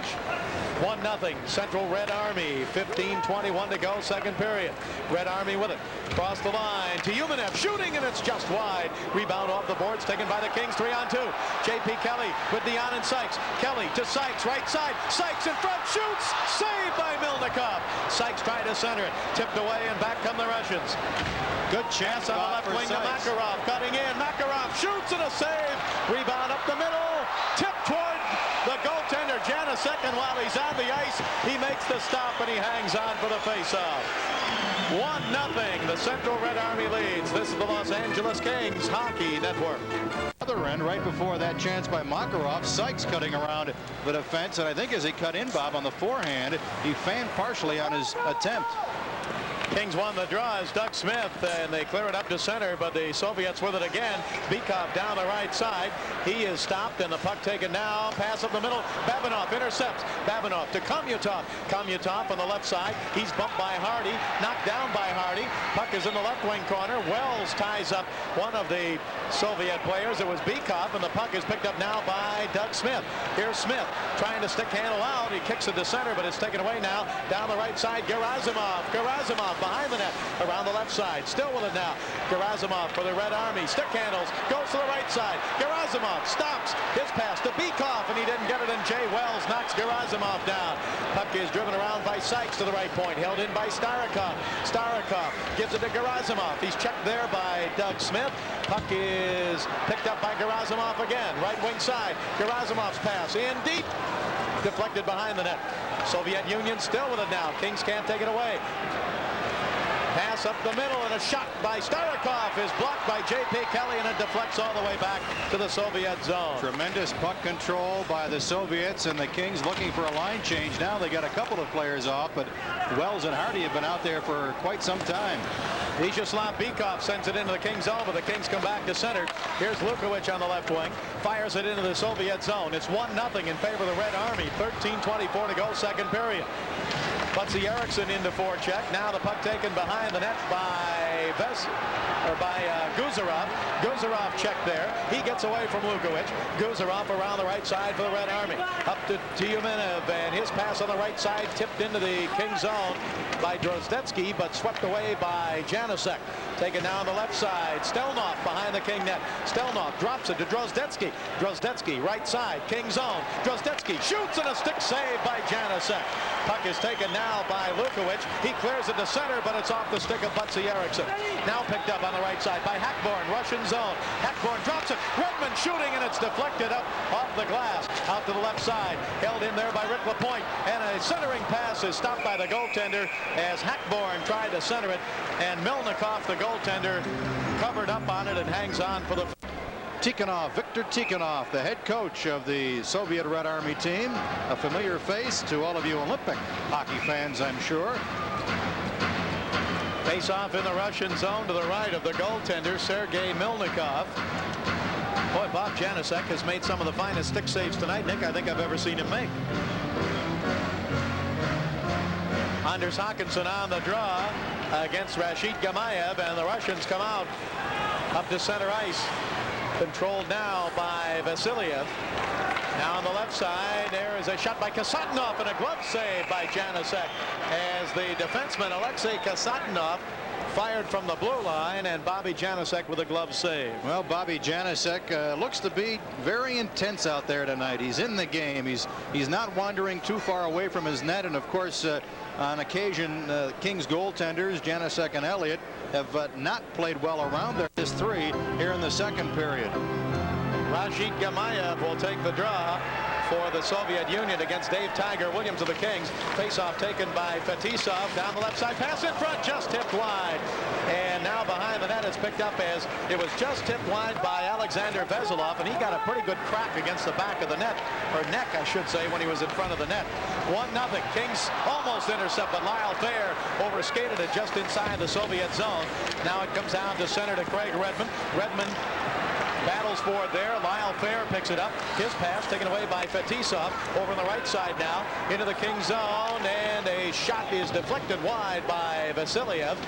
S1: 1-0. Central Red Army. 15:21 to go. Second period. Red Army with it. Across the line. Tiumenev shooting, and it's just wide. Rebound off the boards taken by the Kings. 3-on-2. J.P. Kelly with Dion and Sykes. Kelly to Sykes. Right side. Sykes in front. Shoots. Saved by Milnikov. Sykes tried to center it. Tipped away, and back come the Russians. Good chance on the left wing to Makarov. Cutting in. Makarov shoots and a save. Rebound up the middle. Tip toward the goaltender Janusek, and while he's on the ice, he makes the stop and he hangs on for the faceoff. 1-0. The Central Red Army leads. This is the Los Angeles Kings Hockey Network.
S2: Other end, right before that chance by Makarov, Sykes cutting around the defense, and I think as he cut in, Bob, on the forehand, he fanned partially on his attempt.
S1: Kings won the draw as Doug Smith, and they clear it up to center, but the Soviets with it again. Bykov down the right side. He is stopped, and the puck taken now. Pass up the middle. Babinov intercepts. Babinov to Komutov. Komutov on the left side. He's bumped by Hardy. Knocked down by Hardy. Puck is in the left wing corner. Wells ties up one of the Soviet players. It was Bykov, and the puck is picked up now by Doug Smith. Here's Smith trying to stick handle out. He kicks it to center, but it's taken away now. Down the right side, Gerasimov. Gerasimov behind the net, around the left side, still with it now. Gerasimov for the Red Army, stick handles, goes to the right side. Gerasimov stops his pass to Bykov, and he didn't get it, and Jay Wells knocks Gerasimov down. Puck is driven around by Sykes to the right point, held in by Starikov. Starikov gives it to Gerasimov. He's checked there by Doug Smith. Puck is picked up by Gerasimov again, right wing side. Gerasimov's pass in deep, deflected behind the net. Soviet Union still with it now. Kings can't take it away. Pass up the middle, and a shot by Starikov is blocked by J.P. Kelly, and it deflects all the way back to the Soviet zone.
S2: Tremendous puck control by the Soviets, and the Kings looking for a line change. Now they got a couple of players off, but Wells and Hardy have been out there for quite some time.
S1: Vyacheslav Bykov sends it into the Kings zone, but the Kings come back to center. Here's Lukowich on the left wing, fires it into the Soviet zone. It's 1-0 in favor of the Red Army. 13:24 to go, second period. Butzy Eriksson into forecheck. Now the puck taken behind the net by Guzarov. Guzarov checked there. He gets away from Lukowich. Guzarov around the right side for the Red Army. Up to Tiumenev, and his pass on the right side tipped into the King zone by Drozdetsky, but swept away by Janusek. Taken down the left side. Stelnov behind the King net. Stelnov drops it to Drozdetsky. Drozdetsky right side, King zone. Drozdetsky shoots, and a stick save by Janusek. Puck is taken now by Lukowich. He clears it to center, but it's off the stick of Butzy Eriksson. Now picked up on the right side by Hackborn, Russian zone. Hackborn drops it. Redmond shooting, and it's deflected up off the glass. Out to the left side. Held in there by Rick Lapointe. And a centering pass is stopped by the goaltender as Hackborn tried to center it. And Milnikov, the goaltender, covered up on it and hangs on for the...
S2: Tikhonov, Viktor Tikhonov, the head coach of the Soviet Red Army team, a familiar face to all of you Olympic hockey fans, I'm sure.
S1: Face off in the Russian zone to the right of the goaltender, Sergei Milnikov. Boy, Bob Janusek has made some of the finest stick saves tonight, Nick, I think I've ever seen him make. Anders Håkansson on the draw against Rashid Gamayev, and the Russians come out up to center ice. Controlled now by Vasiliev. Now on the left side, there is a shot by Kasatonov, and a glove save by Janusek as the defenseman Alexei Kasatonov fired from the blue line, and Bobby Janusek with a glove save.
S2: Well, Bobby Janusek looks to be very intense out there tonight. He's in the game. He's not wandering too far away from his net, and of course on occasion Kings goaltenders Janusek and Elliott have not played well around there. This three here in the second period.
S1: Rashid Gamayev will take the draw for the Soviet Union against Dave Tiger Williams of the Kings. Face-off taken by Fetisov down the left side. Pass in front, just tipped wide. And now behind the net, it's picked up as it was just tipped wide by Alexander Veselov, and he got a pretty good crack against the back of the net, or neck, I should say, when he was in front of the net. 1-0. Kings almost intercept, but Lyle Thayer overskated it just inside the Soviet zone. Now it comes down to center to Craig Redmond. Redmond battles for it there. Lyle Fair picks it up. His pass taken away by Fetisov. Over on the right side now into the King zone, and a shot is deflected wide by Vasiliev.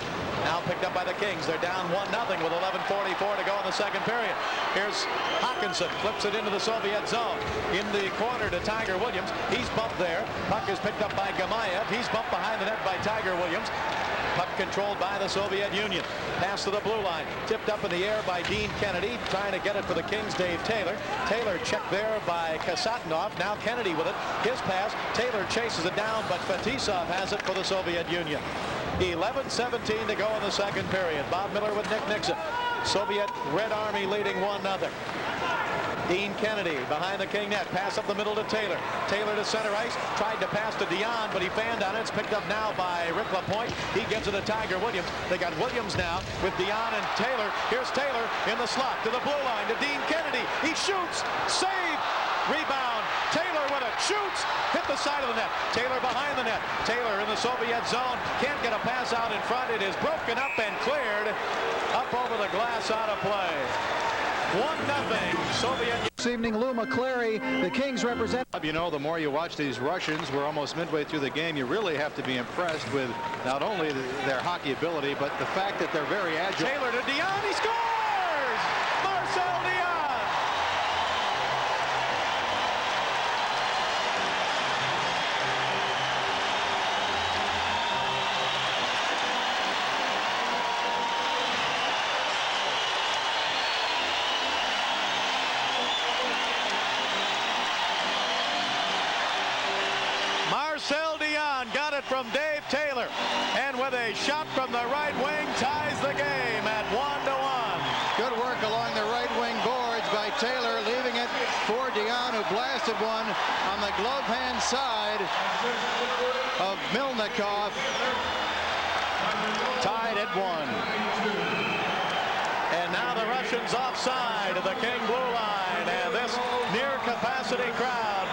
S1: Now picked up by the Kings. They're down 1-0 with 11:44 to go in the second period. Here's Håkansson, flips it into the Soviet zone. In the corner to Tiger Williams. He's bumped there. Puck is picked up by Gamayev. He's bumped behind the net by Tiger Williams. Puck controlled by the Soviet Union. Pass to the blue line. Tipped up in the air by Dean Kennedy. Trying to get it for the Kings, Dave Taylor. Taylor checked there by Kasatonov. Now Kennedy with it. His pass. Taylor chases it down, but Fetisov has it for the Soviet Union. 11:17 to go in the second period. Bob Miller with Nick Nixon. Soviet Red Army leading 1-0. Dean Kennedy behind the King net. Pass up the middle to Taylor. Taylor to center ice. Tried to pass to Dion, but he fanned on it. It's picked up now by Rick Lapointe. He gives it to Tiger Williams. They got Williams now with Dion and Taylor. Here's Taylor in the slot to the blue line to Dean Kennedy. He shoots. Save. Rebound. Taylor with it. Shoots. Hit the side of the net. Taylor behind the net. Taylor in the Soviet zone. Can't get a pass out in front. It is broken up and cleared. Up over the glass, out of play. 1-0 Soviet.
S3: This evening, Lou McClary, the Kings represent.
S2: You know, the more you watch these Russians, we're almost midway through the game, you really have to be impressed with not only their hockey ability, but the fact that they're very agile.
S1: Taylor to Dion. He scores! Marcel Dion! Marcel Dionne got it from Dave Taylor, and with a shot from the right wing ties the game at 1-1.
S2: Good work along the right wing boards by Taylor, leaving it for Dionne, who blasted one on the glove hand side of Milnikov. Tied at 1.
S1: And now the Russians offside of the King blue line, and this near capacity crowd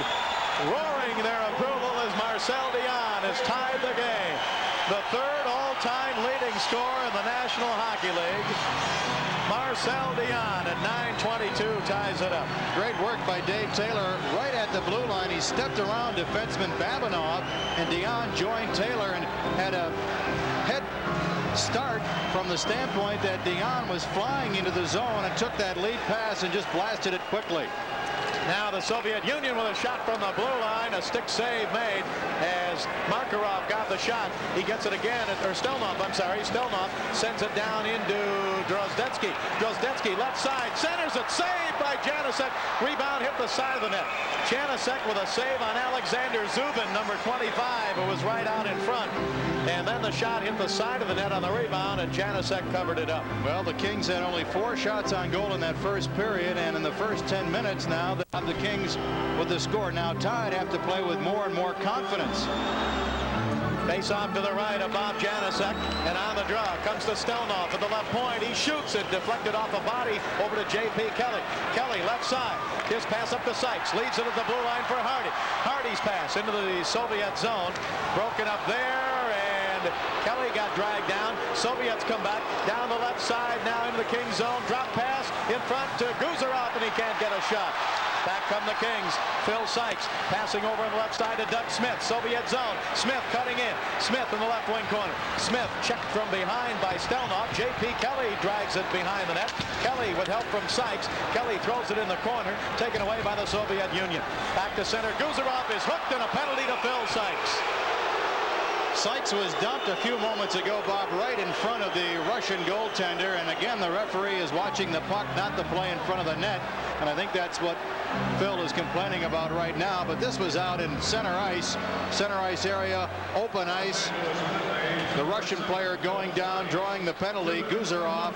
S1: roaring their approval as Marcel Dionne has tied the game. The third all-time leading scorer in the National Hockey League. Marcel Dionne at 9:22 ties it up.
S2: Great work by Dave Taylor right at the blue line. He stepped around defenseman Babinov, and Dionne joined Taylor and had a head start from the standpoint that Dionne was flying into the zone and took that lead pass and just blasted it quickly.
S1: Now the Soviet Union with a shot from the blue line. A stick save made as Makarov got the shot. He gets it again, or Stelnov, I'm sorry. Stelnov sends it down into Drozdetsky. Drozdetsky left side, centers it, saved by Janusek. Rebound hit the side of the net. Janusek with a save on Alexander Zubin, number 25, who was right out in front. And then the shot hit the side of the net on the rebound, and Janusek covered it up.
S2: Well, the Kings had only 4 shots on goal in that first period, and in the first 10 minutes now, the Kings, with the score now tied, have to play with more and more confidence.
S1: Face off to the right of Bob Janusek, and on the draw comes to Stelnov at the left point. He shoots it, deflected off the body over to J.P. Kelly. Kelly left side. His pass up to Sykes, leads it at the blue line for Hardy. Hardy's pass into the Soviet zone, broken up there, and Kelly got dragged down. Soviets come back down the left side, now into the Kings zone. Drop pass in front to Guzarov, and he can't get a shot. Back come the Kings. Phil Sykes passing over on the left side to Doug Smith. Soviet zone. Smith cutting in. Smith in the left wing corner. Smith checked from behind by Stelnov. J.P. Kelly drags it behind the net. Kelly with help from Sykes. Kelly throws it in the corner. Taken away by the Soviet Union. Back to center. Guzarov is hooked, and a penalty to Phil Sykes.
S2: Sykes was dumped a few moments ago, Bob, right in front of the Russian goaltender, and again the referee is watching the puck, not the play in front of the net, and I think that's what Phil is complaining about right now. But this was out in center ice area, open ice. The Russian player going down, drawing the penalty, Guzarov,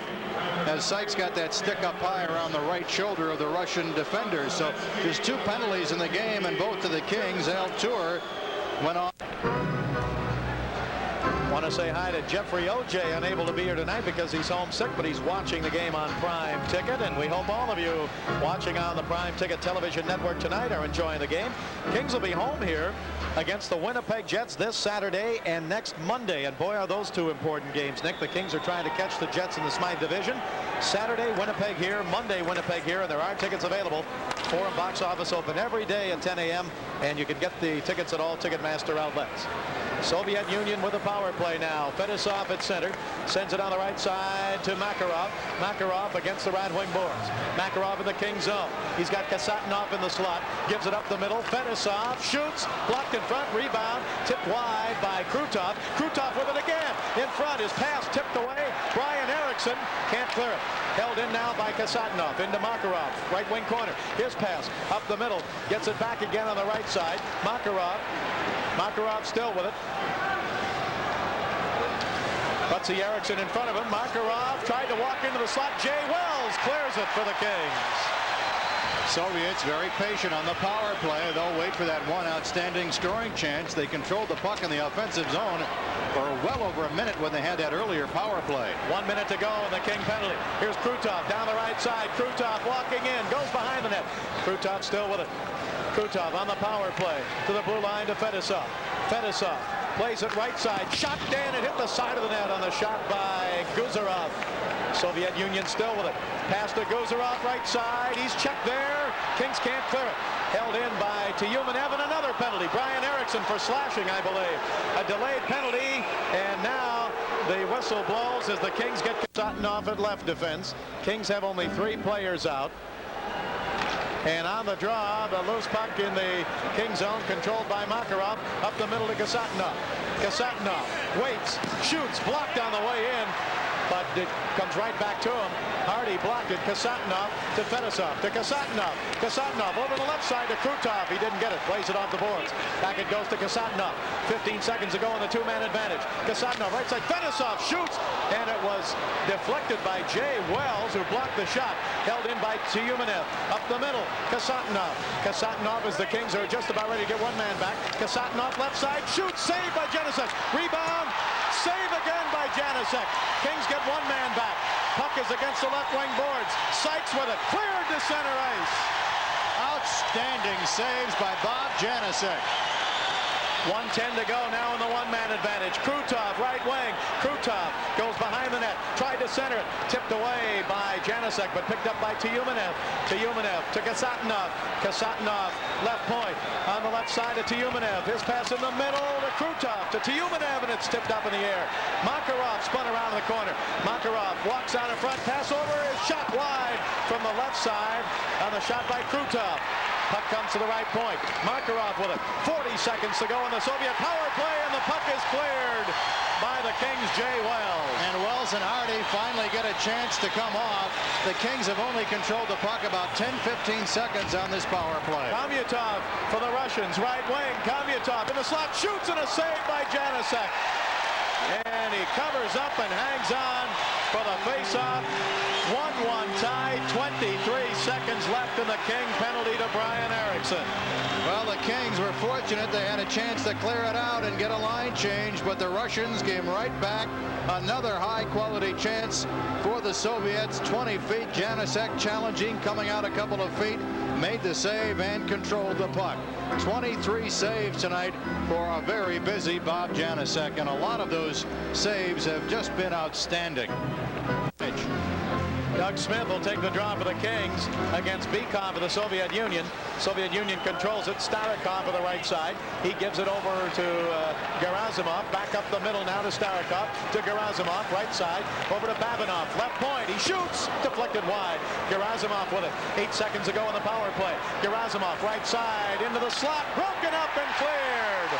S2: as Sykes got that stick up high around the right shoulder of the Russian defender. So there's 2 penalties in the game, and both to the Kings. Al Tour went on.
S1: Want to say hi to Jeffrey OJ, unable to be here tonight because he's homesick, but he's watching the game on Prime Ticket, and we hope all of you watching on the Prime Ticket television network tonight are enjoying the game. Kings will be home here against the Winnipeg Jets this Saturday and next Monday, and boy, are those 2 important games, Nick. The Kings are trying to catch the Jets in the Smythe division. Saturday, Winnipeg here. Monday, Winnipeg here, and there are tickets available. Forum box office open every day at 10 a.m., and you can get the tickets at all Ticketmaster outlets. Soviet Union with a power play now. Fedosov at center. Sends it on the right side to Makarov. Makarov against the right wing boards. Makarov in the King zone. He's got Kasatonov in the slot. Gives it up the middle. Fedosov shoots. Blocked in front. Rebound. Tipped wide by Krutov. Krutov with it again. In front. His pass tipped away. Brian Erickson can't clear it. Held in now by Kasatonov. Into Makarov. Right wing corner. His pass up the middle. Gets it back again on the right side. Makarov still with it. Buttsy Erickson in front of him. Makarov tried to walk into the slot. Jay Wells clears it for the Kings.
S2: Soviets very patient on the power play. They'll wait for that one outstanding scoring chance. They controlled the puck in the offensive zone for well over a minute when they had that earlier power play.
S1: 1 minute to go in the King penalty. Here's Krutov down the right side. Krutov walking in. Goes behind the net. Krutov still with it. Krutov on the power play to the blue line to Fedosov. Fedosov plays it right side. Shot down and hit the side of the net on the shot by Guzarov. Soviet Union still with it. Pass to Guzarov right side. He's checked there. Kings can't clear it. Held in by Teumanev, and another penalty. Brian Erickson for slashing, I believe. A delayed penalty, and now the whistle blows as the Kings get Kasatonov at left defense. Kings have only 3 players out. And on the draw, the loose puck in the King zone, controlled by Makarov, up the middle to Kasatonov. Kasatonov waits, shoots, blocked on the way in. but it comes right back to him. Hardy blocked it. Kasatonov to Fedosov to Kasatonov. Kasatonov over the left side to Krutov. He didn't get it. Plays it off the boards. Back it goes to Kasatonov. 15 seconds ago on the two-man advantage. Kasatonov right side. Fedosov shoots, and it was deflected by Jay Wells, who blocked the shot. Held in by Tyumenev. Up the middle. Kasatonov. Kasatonov as the Kings are just about ready to get one man back. Kasatonov left side. Shoots. Saved by Janusek. Rebound. Save again by Janusek. Kings get one man back. Puck is against the left wing boards. Sykes with it. Cleared to center ice.
S2: Outstanding saves by Bob Janusek.
S1: 1:10 to go now in the one-man advantage. Krutov, right wing. Krutov goes behind the net. Tried to center it. Tipped away by Janusek, but picked up by Tyumenev. Tyumenev to Kasatonov. Kasatonov, left point. On the left side of Tyumenev. His pass in the middle to Krutov. To Tyumenev, and it's tipped up in the air. Makarov spun around the corner. Makarov walks out in front. Pass over. Is shot wide from the left side on the shot by Krutov. Puck comes to the right point. Makarov with it. 40 seconds to go in the Soviet power play, and the puck is cleared by the Kings' Jay Wells.
S2: And Wells and Hardy finally get a chance to come off. The Kings have only controlled the puck about 10-15 seconds on this power play.
S1: Kamyatov for the Russians. Right wing. Kamyatov in the slot. Shoots, and a save by Janusek. And he covers up and hangs on for the face-off. 1-1 tie, 23 seconds left in the King penalty to Brian Erickson.
S2: Well, the Kings were fortunate. They had a chance to clear it out and get a line change, but the Russians came right back. Another high-quality chance for the Soviets. 20 feet. Janusek challenging, coming out a couple of feet, made the save and controlled the puck. 23 saves tonight for a very busy Bob Janusek, and a lot of those saves have just been outstanding.
S1: Doug Smith will take the draw for the Kings against Bykov of the Soviet Union. Soviet Union controls it. Starikov on the right side. He gives it over to Gerasimov. Back up the middle now to Starikov. To Gerasimov, right side. Over to Babinov. Left point. He shoots. Deflected wide. Gerasimov with it. 8 seconds ago in the power play. Gerasimov, right side. Into the slot. Broken up and cleared.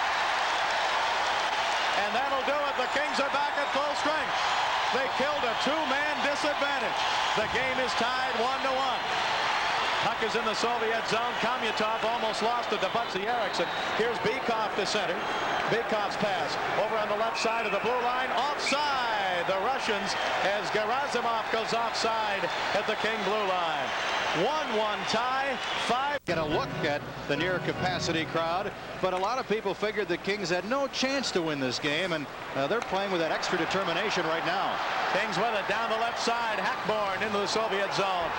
S1: And that'll do it. The Kings are back at full strength. They killed a two-man disadvantage. The game is tied 1-1. Puck is in the Soviet zone. Kamyatov almost lost it to Bugsy Erickson. Here's Bykov to center. Bykov's pass over on the left side of the blue line. Offside. The Russians as Gerasimov goes offside at the King blue line. 1-1 tie. 5.
S2: Get a look at the near capacity crowd, but a lot of people figured the Kings had no chance to win this game, and they're playing with that extra determination right now.
S1: Kings with it down the left side. Hackborn into the Soviet zone.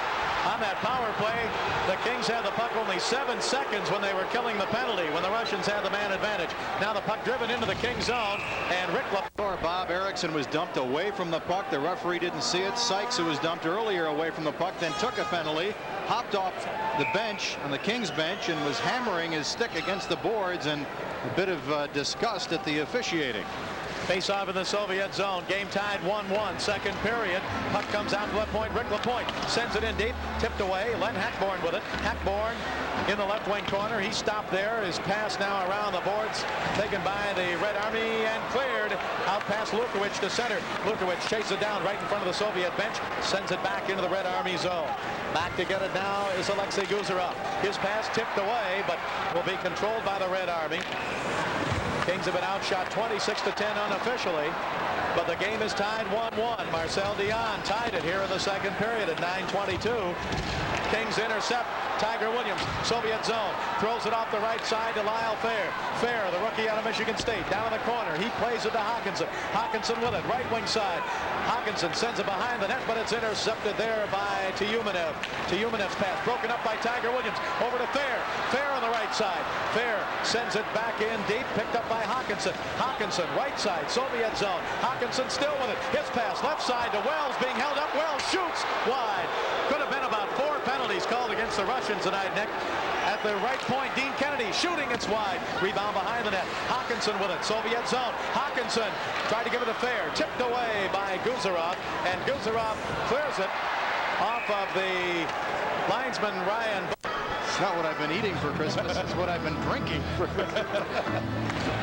S1: On that power play, the Kings had the puck only 7 seconds when they were killing the penalty, when the Russians had the man advantage. Now the puck driven into the King zone, and Rick
S2: Bob Erickson was dumped away from the puck. The referee didn't see it. Sykes, who was dumped earlier away from the puck, then took a penalty, hopped off the bench on the Kings bench, and was hammering his stick against the boards, and a bit of disgust at the officiating.
S1: Face-off in the Soviet zone. Game tied 1-1. Second period. Puck comes out to left point. Rick LaPointe sends it in deep. Tipped away. Len Hackborn with it. Hackborn in the left wing corner. He stopped there. His pass now around the boards. Taken by the Red Army and cleared. Out past Lukowicz to center. Lukowicz chases it down right in front of the Soviet bench. Sends it back into the Red Army zone. Back to get it now is Alexei Guzerov. His pass tipped away, but will be controlled by the Red Army. Kings have been outshot 26-10 unofficially, but the game is tied 1-1. Marcel Dion tied it here in the second period at 9:22. Kings intercept Tiger Williams. Soviet zone. Throws it off the right side to Lyle Fair. Fair, the rookie out of Michigan State, down in the corner. He plays it to Hawkinson. Hawkinson with it, right wing side. Hawkinson sends it behind the net, but it's intercepted there by Tyumenev. Tyumenev's pass broken up by Tiger Williams. Over to Fair. Fair on the right side. Fair sends it back in deep, picked up by Hawkinson. Hawkinson, right side, Soviet zone. Hawkinson still with it. His pass left side to Wells, being held up. Wells shoots wide. Could have been about 4 penalties called against the Russians tonight, Nick. At the right point, Dean Kennedy shooting, it's wide. Rebound behind the net. Hawkinson with it. Soviet zone. Hawkinson tried to give it to Fair. Tipped away by Guzerov, and Guzerov clears it off of the linesman Ryan.
S2: It's not what I've been eating for Christmas. It's what I've been drinking for Christmas.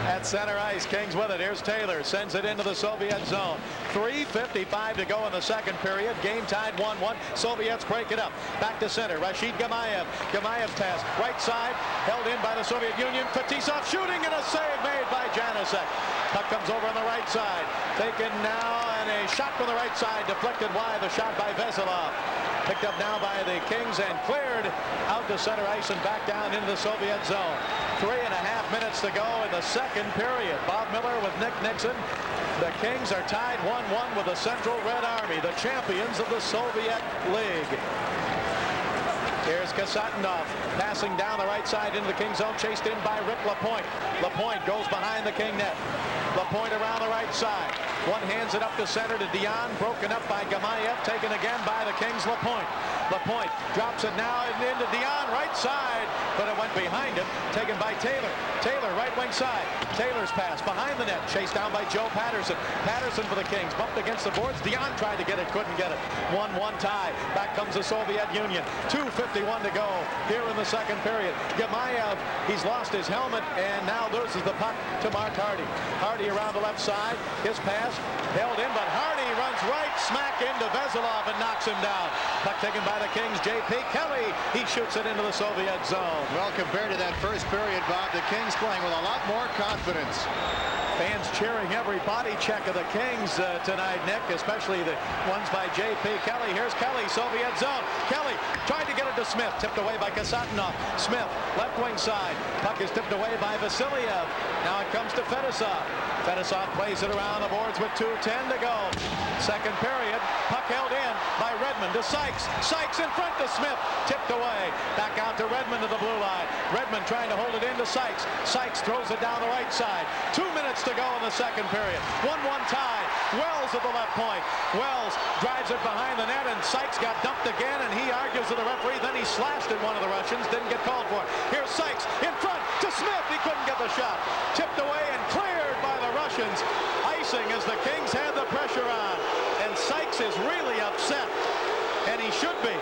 S1: At center ice, Kings with it. Here's Taylor. Sends it into the Soviet zone. 3:55 to go in the second period. Game tied 1-1. Soviets break it up. Back to center. Rashid Gamayev. Gamayev pass. Right side. Held in by the Soviet Union. Fetisov shooting and a save made by Janusek. Puck comes over on the right side. Taken now and a shot from the right side. Deflected wide. The shot by Veselov. Picked up now by the Kings and cleared out to center ice and back down into the Soviet zone. 3.5 minutes to go in the second period. Bob Miller with Nick Nixon. The Kings are tied 1-1 with the Central Red Army, the champions of the Soviet League. Here's Kasatonov passing down the right side into the King zone, chased in by Rick Lapointe. Lapointe goes behind the King net. Lapointe around the right side. One hands it up to center to Dion, broken up by Gamayev, taken again by the Kings. Lapointe. Lapointe drops it now into Dion, right side, but it went behind him, taken by Taylor. Taylor, right wing side. Taylor's pass behind the net, chased down by Joe Patterson. Patterson for the Kings, bumped against the boards. Dion tried to get it, couldn't get it. 1-1 tie. Back comes the Soviet Union. 2:51 to go here in the second period. Gamayev, he's lost his helmet and now loses the puck to Mark Hardy. Hardy around the left side. His pass held in, but Hardy runs right smack into Veselov and knocks him down. Puck taken by the Kings. J.P. Kelly, he shoots it into the Soviet zone.
S2: Well, compared to that first period, Bob, the Kings playing with a lot more confidence.
S1: Fans cheering every body check of the Kings tonight, Nick, especially the ones by J.P. Kelly. Here's Kelly, Soviet zone. Kelly tried to get it to Smith, tipped away by Kasatonov. Smith, left wing side. Puck is tipped away by Vasilyev. Now it comes to Fetisov. Fetisov plays it around the boards with 2:10 to go. Second period, puck held in by Redmond to Sykes. Sykes in front to Smith, tipped away. Back out to Redmond to the blue line. Redmond trying to hold it into Sykes. Sykes throws it down the right side. 2 minutes to go in the second period. 1-1 tie. Wells at the left point. Wells drives it behind the net, and Sykes got dumped again, and he argues with the referee. Then he slashed at one of the Russians. Didn't get called for it. Here's Sykes in front to Smith. He couldn't get the shot. Tipped away and cleared by the Russians. Icing as the Kings had the pressure on. And Sykes is really upset, and he should be.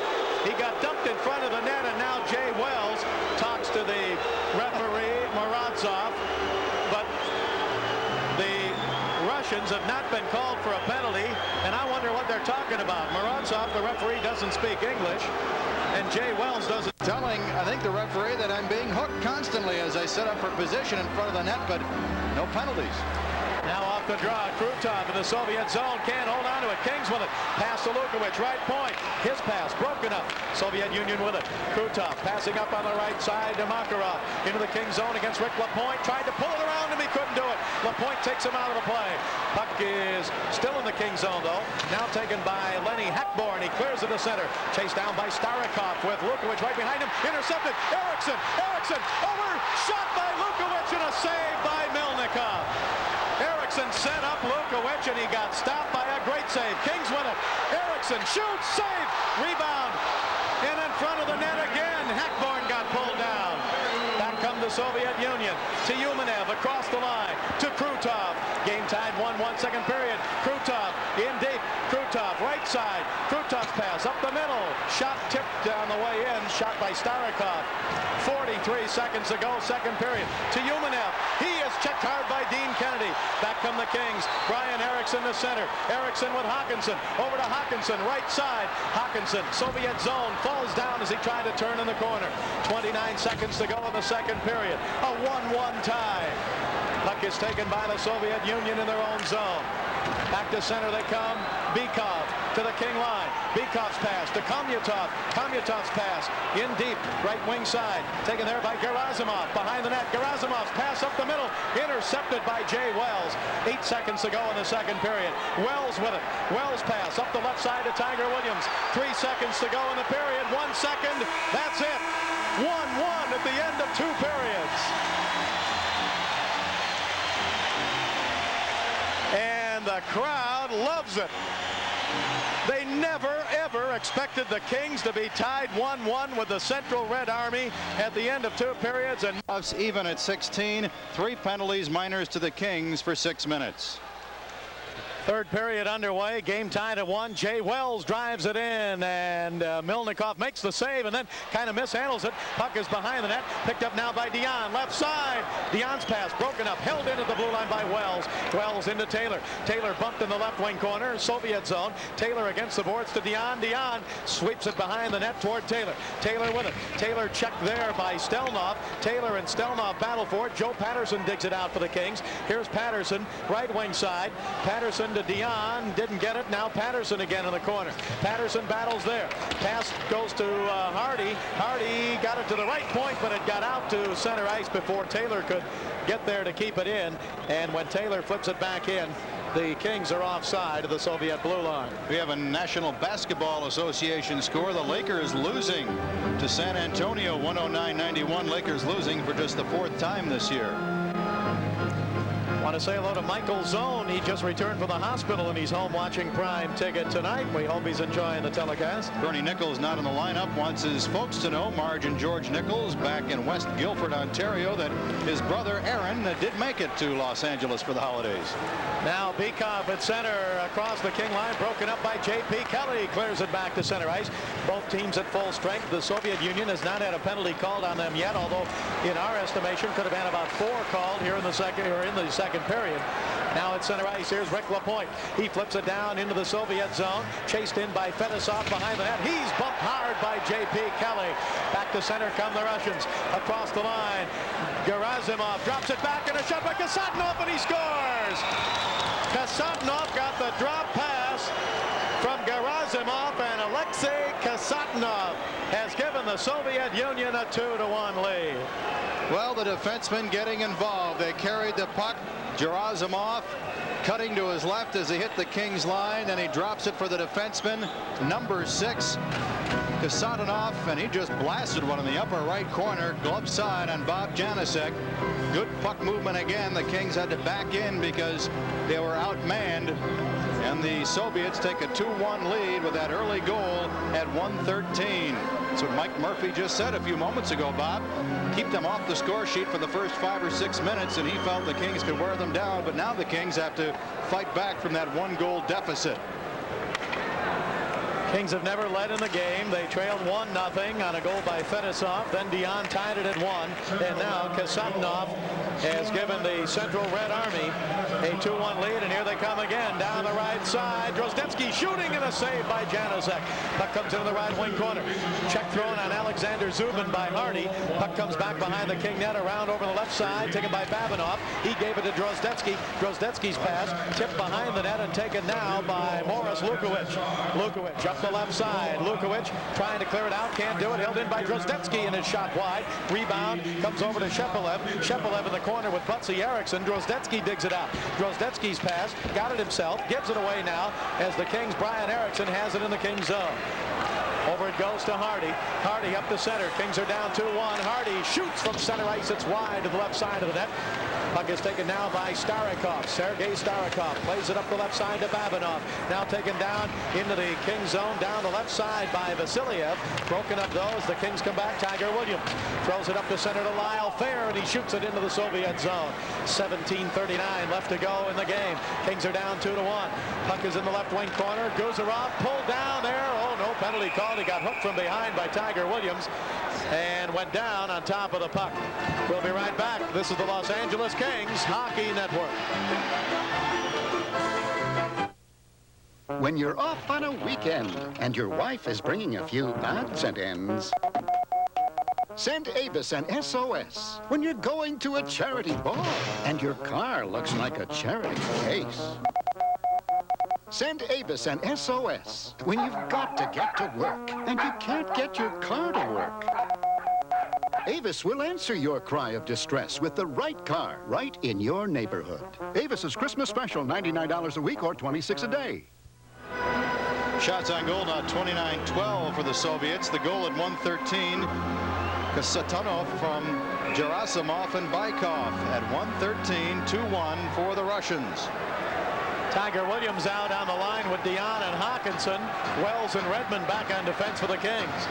S1: He got dumped in front of the net, and now Jay Wells talks to the referee, Morozov. But the Russians have not been called for a penalty, and I wonder what they're talking about. Morozov, the referee, doesn't speak English, and Jay Wells doesn't.
S2: Telling, I think, the referee that I'm being hooked constantly as I set up for position in front of the net, but no penalties.
S1: Now off the draw, Krutov in the Soviet zone, can't hold on to it. Kings with it. Pass to Lukowich, right point. His pass broken up. Soviet Union with it. Krutov passing up on the right side to Makarov. Into the King zone against Rick Lapointe. Tried to pull it around him, he couldn't do it. Lapointe takes him out of the play. Puck is still in the King zone, though. Now taken by Lenny Hackborn. He clears it to center. Chased down by Starikov with Lukowich right behind him. Intercepted. Eriksson. Eriksson over. Shot by Lukowich and a save by Milnikov. Eriksson set up Lukowich, and he got stopped by a great save. Kings win it. Eriksson shoots, save, rebound, and in front of the net again. Hackborn got pulled down. Back come the Soviet Union. To Yumanev across the line to Krutov. Game tied 1-1 second period. Krutov in deep. Krutov right side. Krutov's pass up the middle. Shot tipped down the way in. Shot by Starikov. 43 seconds to go second period. To Yumanev. He is checked hard by Dean Kennedy. Back come the Kings. Brian Eriksson to center. Eriksson with Hawkinson. Over to Hawkinson. Right side. Hawkinson. Soviet zone. Falls down as he tried to turn in the corner. 29 seconds to go in the second period. A 1-1 tie. Puck is taken by the Soviet Union in their own zone. Back to center they come. Bykov to the King line. Bykov's pass to Komyatov. Komyatov's pass in deep. Right wing side. Taken there by Gerasimov. Behind the net. Gerasimov's pass up the middle. Intercepted by Jay Wells. 8 seconds to go in the second period. Wells with it. Wells pass up the left side to Tiger Williams. 3 seconds to go in the period. 1 second. That's it. 1-1 at the end of 2 periods. And the crowd loves it. They never, ever expected the Kings to be tied 1-1 with the Central Red Army at the end of 2 periods. And
S2: Even at 16, 3 penalties, minors to the Kings for 6 minutes.
S1: Third period underway. Game tied at 1. Jay Wells drives it in, and Milnikoff makes the save and then kind of mishandles it. Puck is behind the net. Picked up now by Dion. Left side. Dion's pass broken up. Held into the blue line by Wells. Wells into Taylor. Taylor bumped in the left wing corner. Soviet zone. Taylor against the boards to Dion. Dion sweeps it behind the net toward Taylor. Taylor with it. Taylor checked there by Stelnoff. Taylor and Stelnoff battle for it. Joe Patterson digs it out for the Kings. Here's Patterson, right wing side. Patterson to Dion, didn't get it. Now Patterson again in the corner. Patterson battles there. Pass goes to Hardy. Hardy got it to the right point, but it got out to center ice before Taylor could get there to keep it in. And when Taylor flips it back in, the Kings are offside of the Soviet blue line.
S2: We have a National Basketball Association score. The Lakers losing to San Antonio 109-91. Lakers losing for just the 4th time this year.
S1: Want to say hello to Michael Zone. He just returned from the hospital and he's home watching Prime Ticket tonight. We hope he's enjoying the telecast.
S2: Bernie Nichols not in the lineup. Wants his folks to know, Marge and George Nichols back in West Guilford, Ontario, that his brother Aaron did make it to Los Angeles for the holidays.
S1: Now Bikov at center across the King line, broken up by J.P. Kelly. Clears it back to center ice. Both teams at full strength. The Soviet Union has not had a penalty called on them yet, although in our estimation could have been about 4 called here in the second period. Now at center ice, here's Rick Lapointe. He flips it down into the Soviet zone, chased in by Fedosov behind the net. He's bumped hard by J.P. Kelly. Back to center come the Russians. Across the line, Gerasimov drops it back and a shot by Kasatonov, and he scores! Kasatonov got the drop pass from Gerasimov, and Alexei Kasatonov has given the Soviet Union a 2-1 lead.
S2: Well, the defensemen getting involved. They carried the puck. Gerasimov cutting to his left as he hit the Kings line, and he drops it for the defenseman, number 6, Kasatonov, and he just blasted one in the upper right corner, glove side on Bob Janicek. Good puck movement again. The Kings had to back in because they were outmanned, and the Soviets take a 2-1 lead with that early goal at 1:13. That's what Mike Murphy just said a few moments ago, Bob. Keep them off the score sheet for the first 5 or 6 minutes, and he felt the Kings could wear them down, but now the Kings have to fight back from that 1-goal deficit.
S1: Kings have never led in the game. They trailed 1-0 on a goal by Fedosov. Then Dion tied it at 1. And now Kasatonov has given the Central Red Army a 2-1 lead. And here they come again down the right side. Drozdetsky shooting and a save by Janicek. Puck comes into the right wing corner. Check thrown on Alexander Zubin by Hardy. Puck comes back behind the King net around over the left side. Taken by Babanov. He gave it to Drozdetsky. Drozdetsky's pass tipped behind the net and taken now by Morris Lukowicz. Lukowicz up the left side. Lukowicz trying to clear it out. Can't do it. Held in by Drozdetsky and his shot wide. Rebound comes over to Shepelev. Shepelev in the corner with Butsy Eriksson. Drozdetsky digs it out. Drozdetsky's pass. Got it himself. Gives it away now as the Kings' Brian Eriksson has it in the Kings zone. Over it goes to Hardy. Hardy up the center. Kings are down 2-1. Hardy shoots from center ice. It's wide to the left side of the net. Puck is taken now by Starikov. Sergei Starikov plays it up the left side to Babanov. Now taken down into the Kings zone down the left side by Vasiliev. Broken up those. The Kings come back. Tiger Williams throws it up the center to Lyle Fair, and he shoots it into the Soviet zone. 17:39 left to go in the game. Kings are down 2-1. Puck is in the left wing corner. Guzarov pulled down there. Oh, no penalty called. He got hooked from behind by Tiger Williams and went down on top of the puck. We'll be right back. This is the Los Angeles Kings Hockey Network.
S6: When you're off on a weekend and your wife is bringing a few odds and ends, send Avis an SOS. When you're going to a charity ball and your car looks like a charity case, send Avis an SOS when you've got to get to work and you can't get your car to work. Avis will answer your cry of distress with the right car right in your neighborhood. Avis's Christmas special, $99 a week or $26 a day.
S2: Shots on goal now 29-12 for the Soviets. The goal at 1:13. Kasatonov from Gerasimov and Bykov at 1:13, 2-1 for the Russians.
S1: Tiger Williams out on the line with Dion and Hawkinson. Wells and Redmond back on defense for the Kings.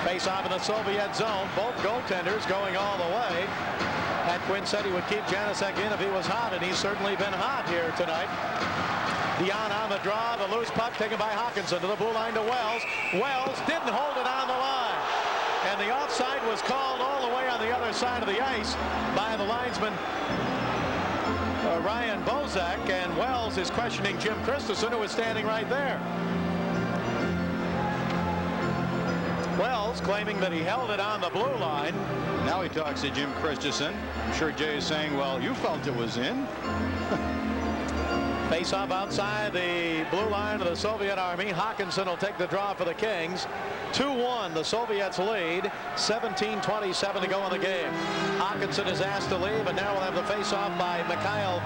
S1: Face off in the Soviet zone. Both goaltenders going all the way. Pat Quinn said he would keep Janicek in if he was hot, and he's certainly been hot here tonight. Dion on the draw. The loose puck taken by Hawkinson to the blue line to Wells. Wells didn't hold it on the line. And the offside was called all the way on the other side of the ice by the linesman Ryan Bozak, and Wells is questioning Jim Christensen, who was standing right there. Wells claiming that he held it on the blue line.
S2: Now he talks to Jim Christensen. I'm sure Jay is saying, well, you felt it was in.
S1: Face-off outside the blue line of the Soviet Army. Hawkinson will take the draw for the Kings. 2-1, the Soviets lead. 17:27 to go in the game. Hawkinson is asked to leave, and now we'll have the face-off by Mikhail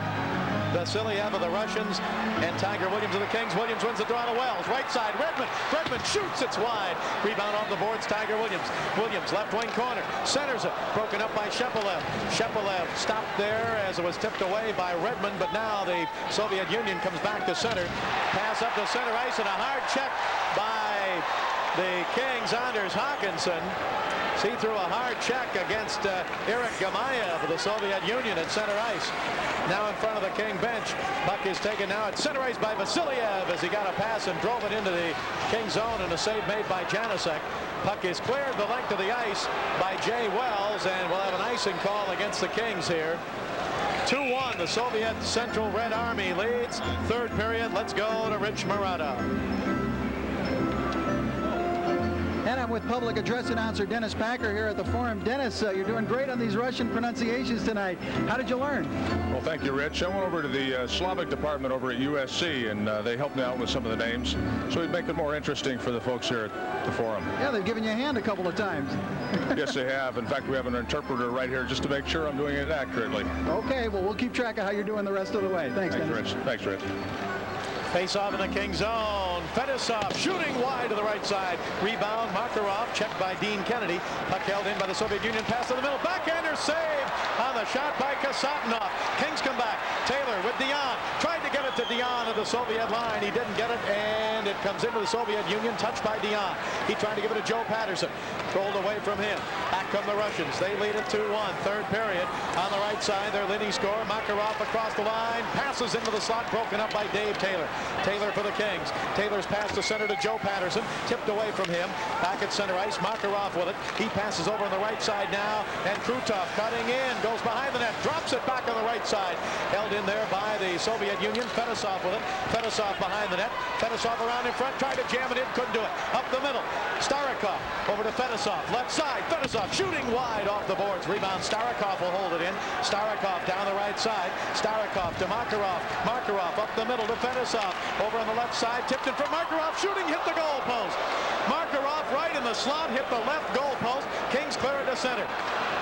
S1: Vasiliev of the Russians and Tiger Williams of the Kings. Williams wins the draw to Wells. Right side, Redmond. Redmond shoots. It's wide. Rebound off the boards, Tiger Williams. Williams, left wing corner. Centers it. Broken up by Shepelev. Shepelev stopped there as it was tipped away by Redmond, but now the Soviet Union comes back to center. Pass up to center ice, and a hard check by the Kings. Anders Hawkinson. See through a hard check against Eric Gamayev of the Soviet Union at center ice. Now in front of the King bench. Puck is taken now at center ice by Vasiliev as he got a pass and drove it into the King zone, and a save made by Janusek. Puck is cleared the length of the ice by Jay Wells, and we'll have an icing call against the Kings here. 2-1, the Soviet Central Red Army leads. Third period, let's go to Rich Marotta.
S3: And I'm with public address announcer Dennis Packer here at the Forum. Dennis, you're doing great on these Russian pronunciations tonight. How did you learn?
S7: Well, thank you, Rich. I went over to the Slavic department over at USC, and they helped me out with some of the names, so we'd make it more interesting for the folks here at the Forum.
S3: Yeah, they've given you a hand a couple of times.
S7: Yes, they have. In fact, we have an interpreter right here just to make sure I'm doing it accurately.
S3: Okay, well, we'll keep track of how you're doing the rest of the way. Thanks, Dennis.
S7: Rich. Thanks, Rich.
S1: Face off in the King zone. Fedosov shooting wide to the right side. Rebound, Makarov, checked by Dean Kennedy. Puck held in by the Soviet Union. Pass to the middle. Backhander save on the shot by Kasatonov. Kings come back. Taylor with Dion. Tried to get it to Dion at the Soviet line. He didn't get it, and it comes into the Soviet Union. Touched by Dion. He tried to give it to Joe Patterson. Rolled away from him. Back come the Russians. They lead it 2-1. Third period. On the right side, their leading scorer, Makarov, across the line. Passes into the slot. Broken up by Dave Taylor. Taylor for the Kings. Taylor's pass to center to Joe Patterson. Tipped away from him. Back at center ice. Makarov with it. He passes over on the right side now. And Krutov cutting in. Goes behind the net. Drops it back on the right side. Held in there by the Soviet Union. Fedosov with it. Fedosov behind the net. Fedosov around in front. Tried to jam it in. Couldn't do it. Up the middle. Starikov over to Fedosov. Left side. Fedosov shooting wide off the boards. Rebound. Starikov will hold it in. Starikov down the right side. Starikov to Makarov. Makarov up the middle to Fedosov. Over on the left side, tipped it from Makarov, shooting, hit the goal post. Makarov right in the slot, hit the left goal post. Kings clear it to center.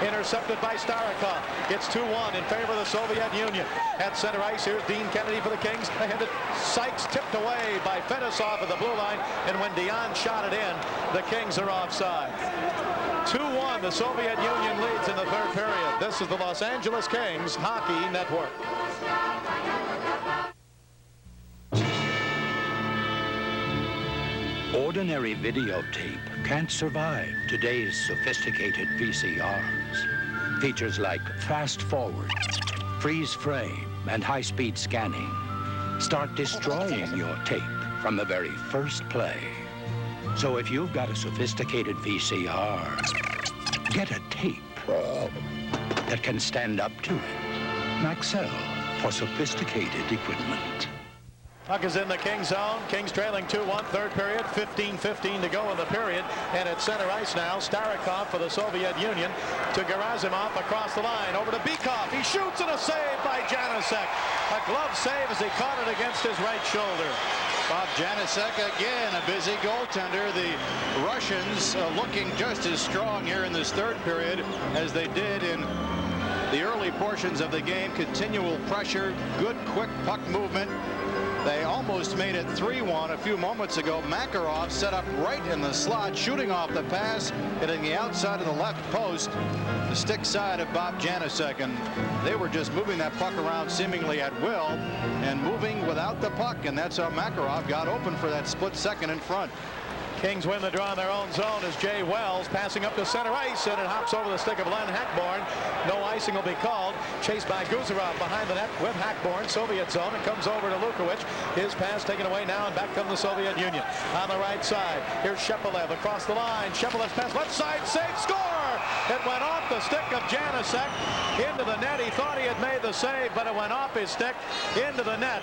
S1: Intercepted by Starikov. It's 2-1 in favor of the Soviet Union. At center ice, here's Dean Kennedy for the Kings. Ahead to Sykes, tipped away by Fedosov at the blue line. And when Dion shot it in, the Kings are offside. 2-1, the Soviet Union leads in the third period. This is the Los Angeles Kings Hockey Network.
S8: Ordinary videotape can't survive today's sophisticated VCRs. Features like fast forward, freeze frame, and high-speed scanning start destroying your tape from the very first play. So if you've got a sophisticated VCR, get a tape that can stand up to it. Maxell for sophisticated equipment.
S1: Puck is in the Kings zone. Kings trailing 2-1, third period, 15:15 to go in the period. And at center ice now, Starikov for the Soviet Union to Gerasimov across the line. Over to Bykov. He shoots, and a save by Janusek. A glove save as he caught it against his right shoulder.
S2: Bob Janusek again, a busy goaltender. The Russians looking just as strong here in this third period as they did in the early portions of the game. Continual pressure, good quick puck movement. They almost made it 3-1 a few moments ago. Makarov set up right in the slot, shooting off the pass, hitting the outside of the left post, the stick side of Bob Janusek, and they were just moving that puck around seemingly at will and moving without the puck, and that's how Makarov got open for that split second in front.
S1: Kings win the draw in their own zone as Jay Wells passing up to center ice, and it hops over the stick of Len Hackborn. No icing will be called. Chased by Guzarov behind the net with Hackborn. Soviet zone. It comes over to Lukowich. His pass taken away now, and back comes the Soviet Union. On the right side, here's Shepelev across the line. Shepelev's pass left side, save, score! It went off the stick of Janusek into the net. He thought he had made the save, but it went off his stick into the net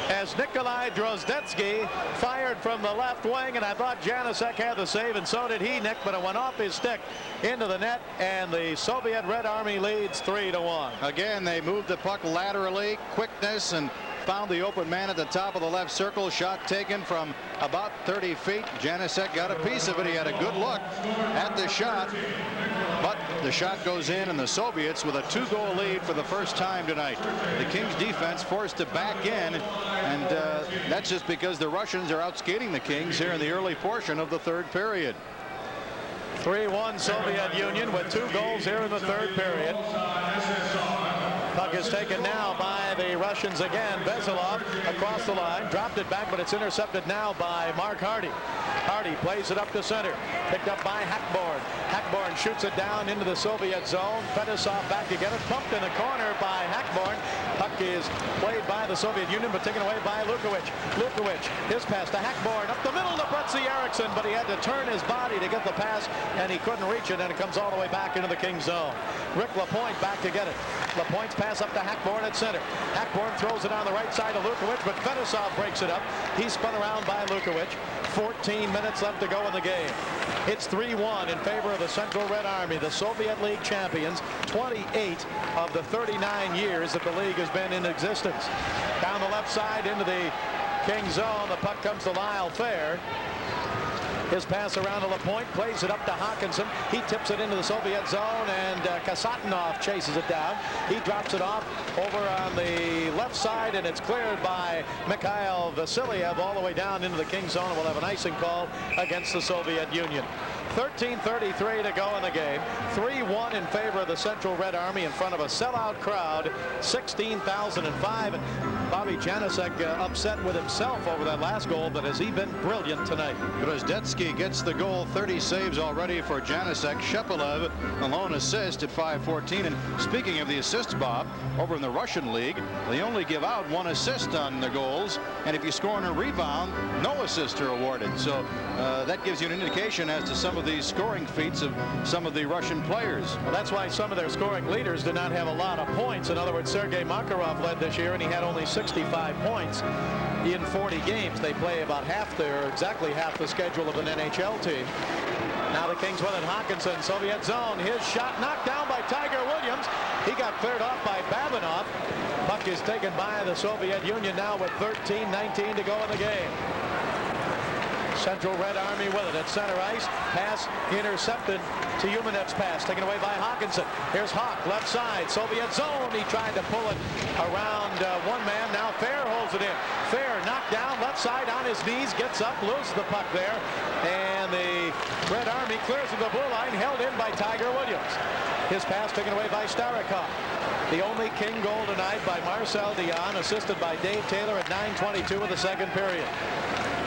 S1: as Nikolai Drozdetsky fired from the left wing, and I thought Janusek had the save, and so did he, Nick, but it went off his stick into the net, and the Soviet Red Army leads 3-1.
S2: Again, they moved the puck laterally, quickness, and found the open man at the top of the left circle. Shot taken from about 30 feet. Janusek got a piece of it. He had a good look at the shot, but the shot goes in, and the Soviets with a 2-goal lead for the first time tonight. The Kings defense forced to back in, and that's just because the Russians are out skating the Kings here in the early portion of the third period.
S1: 3-1 Soviet Union with 2 goals here in the third period. Puck is taken now by the Russians again. Veselov across the line, dropped it back, but it's intercepted now by Mark Hardy. Hardy plays it up to center, picked up by Hackborn. Hackborn shoots it down into the Soviet zone. Fedosov back to get it, pumped in the corner by Hackborn. Puck is played by the Soviet Union, but taken away by Lukowich. Lukowich, his pass to Hackborn, up the middle to Brutzy Eriksson, but he had to turn his body to get the pass, and he couldn't reach it, and it comes all the way back into the Kings zone. Rick Lapointe back to get it. Lapointe's pass up to Hackborn at center. Hackborn throws it on the right side of Lukowich, but Fedosov breaks it up. He's spun around by Lukowich. 14 minutes left to go in the game. It's 3-1 in favor of the Central Red Army, the Soviet League champions, 28 of the 39 years that the league has been in existence. Down the left side into the King zone, the puck comes to Lyle Fair. His pass around to Lapointe, plays it up to Hawkinson. He tips it into the Soviet zone, and Kasatonov chases it down. He drops it off over on the left side, and it's cleared by Mikhail Vasiliev all the way down into the King zone. We'll have an icing call against the Soviet Union. 13:33 to go in the game. 3-1 in favor of the Central Red Army in front of a sellout crowd, 16,005. Bobby Janusek upset with himself over that last goal, but has he been brilliant tonight?
S2: Drozdetsky gets the goal, 30 saves already for Janusek. Shepelev, a lone assist at 5:14. And speaking of the assists, Bob, over in the Russian league, they only give out 1 assist on the goals, and if you score on a rebound, no assists are awarded. So that gives you an indication as to some of the scoring feats of some of the Russian players.
S1: Well, that's why some of their scoring leaders did not have a lot of points. In other words, Sergei Makarov led this year, and he had only 65 points in 40 games. They play about exactly half the schedule of an NHL team. Now the Kings with it. Hawkinson, Soviet zone. His shot knocked down by Tiger Williams. He got cleared off by Babinov. Puck is taken by the Soviet Union now with 13:19 to go in the game. Central Red Army with it at center ice. Pass intercepted to Yumanev's pass, taken away by Hawkinson. Here's Hawk, left side, Soviet zone. He tried to pull it around one man. Now Fair holds it in. Fair knocked down, left side on his knees, gets up, loses the puck there. And the Red Army clears to the blue line, held in by Tiger Williams. His pass taken away by Starikov. The only King goal tonight by Marcel Dion, assisted by Dave Taylor at 9:22 of the second period.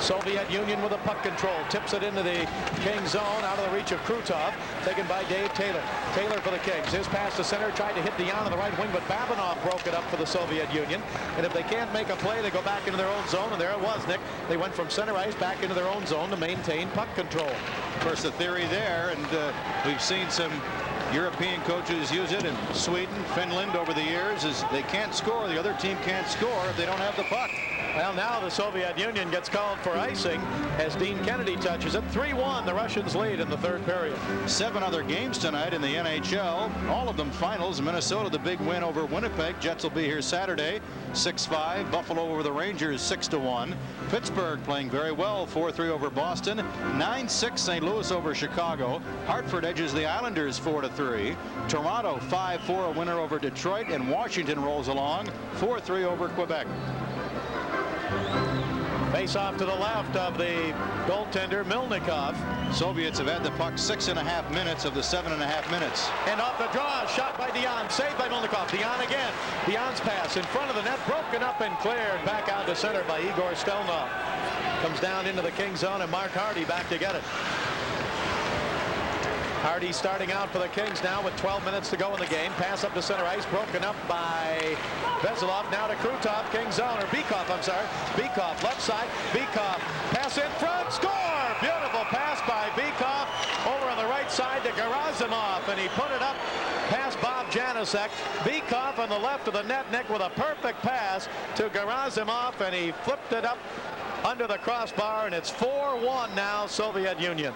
S1: Soviet Union with a puck control, tips it into the King zone, out of the reach of Krutov, taken by Dave Taylor. Taylor for the Kings. His pass to center, tried to hit Dion on the right wing, but Babinov broke it up for the Soviet Union. And if they can't make a play, they go back into their own zone, and there it was, Nick. They went from center ice back into their own zone to maintain puck control.
S2: Of course, the theory there, and we've seen some European coaches use it in Sweden, Finland over the years, is they can't score. The other team can't score if they don't have the puck.
S1: Well, now the Soviet Union gets called for icing as Dean Kennedy touches it. 3-1, the Russians lead in the third period.
S2: 7 other games tonight in the NHL, all of them finals. Minnesota, the big win over Winnipeg. Jets will be here Saturday, 6-5. Buffalo over the Rangers, 6-1. Pittsburgh playing very well, 4-3 over Boston. 9-6 St. Louis over Chicago. Hartford edges the Islanders 4-3. Toronto 5-4, a winner over Detroit, and Washington rolls along 4-3 over Quebec.
S1: Face off to the left of the goaltender Milnikov.
S2: Soviets have had the puck 6.5 minutes of the 7.5 minutes.
S1: And off the draw, shot by Dion, saved by Milnikov. Dion again. Dion's pass in front of the net, broken up and cleared. Back out to center by Igor Stelnov. Comes down into the King zone, and Mark Hardy back to get it. Hardy starting out for the Kings now with 12 minutes to go in the game. Pass up to center ice, broken up by Veselov. Now to Krutov, King zone, or Bykov, I'm sorry. Bykov, left side. Bykov, pass in front, score! Beautiful pass by Bykov over on the right side to Gerasimov, and he put it up past Bob Janicek. Bykov on the left of the net, Nick, with a perfect pass to Gerasimov, and he flipped it up under the crossbar, and it's 4-1 now, Soviet Union.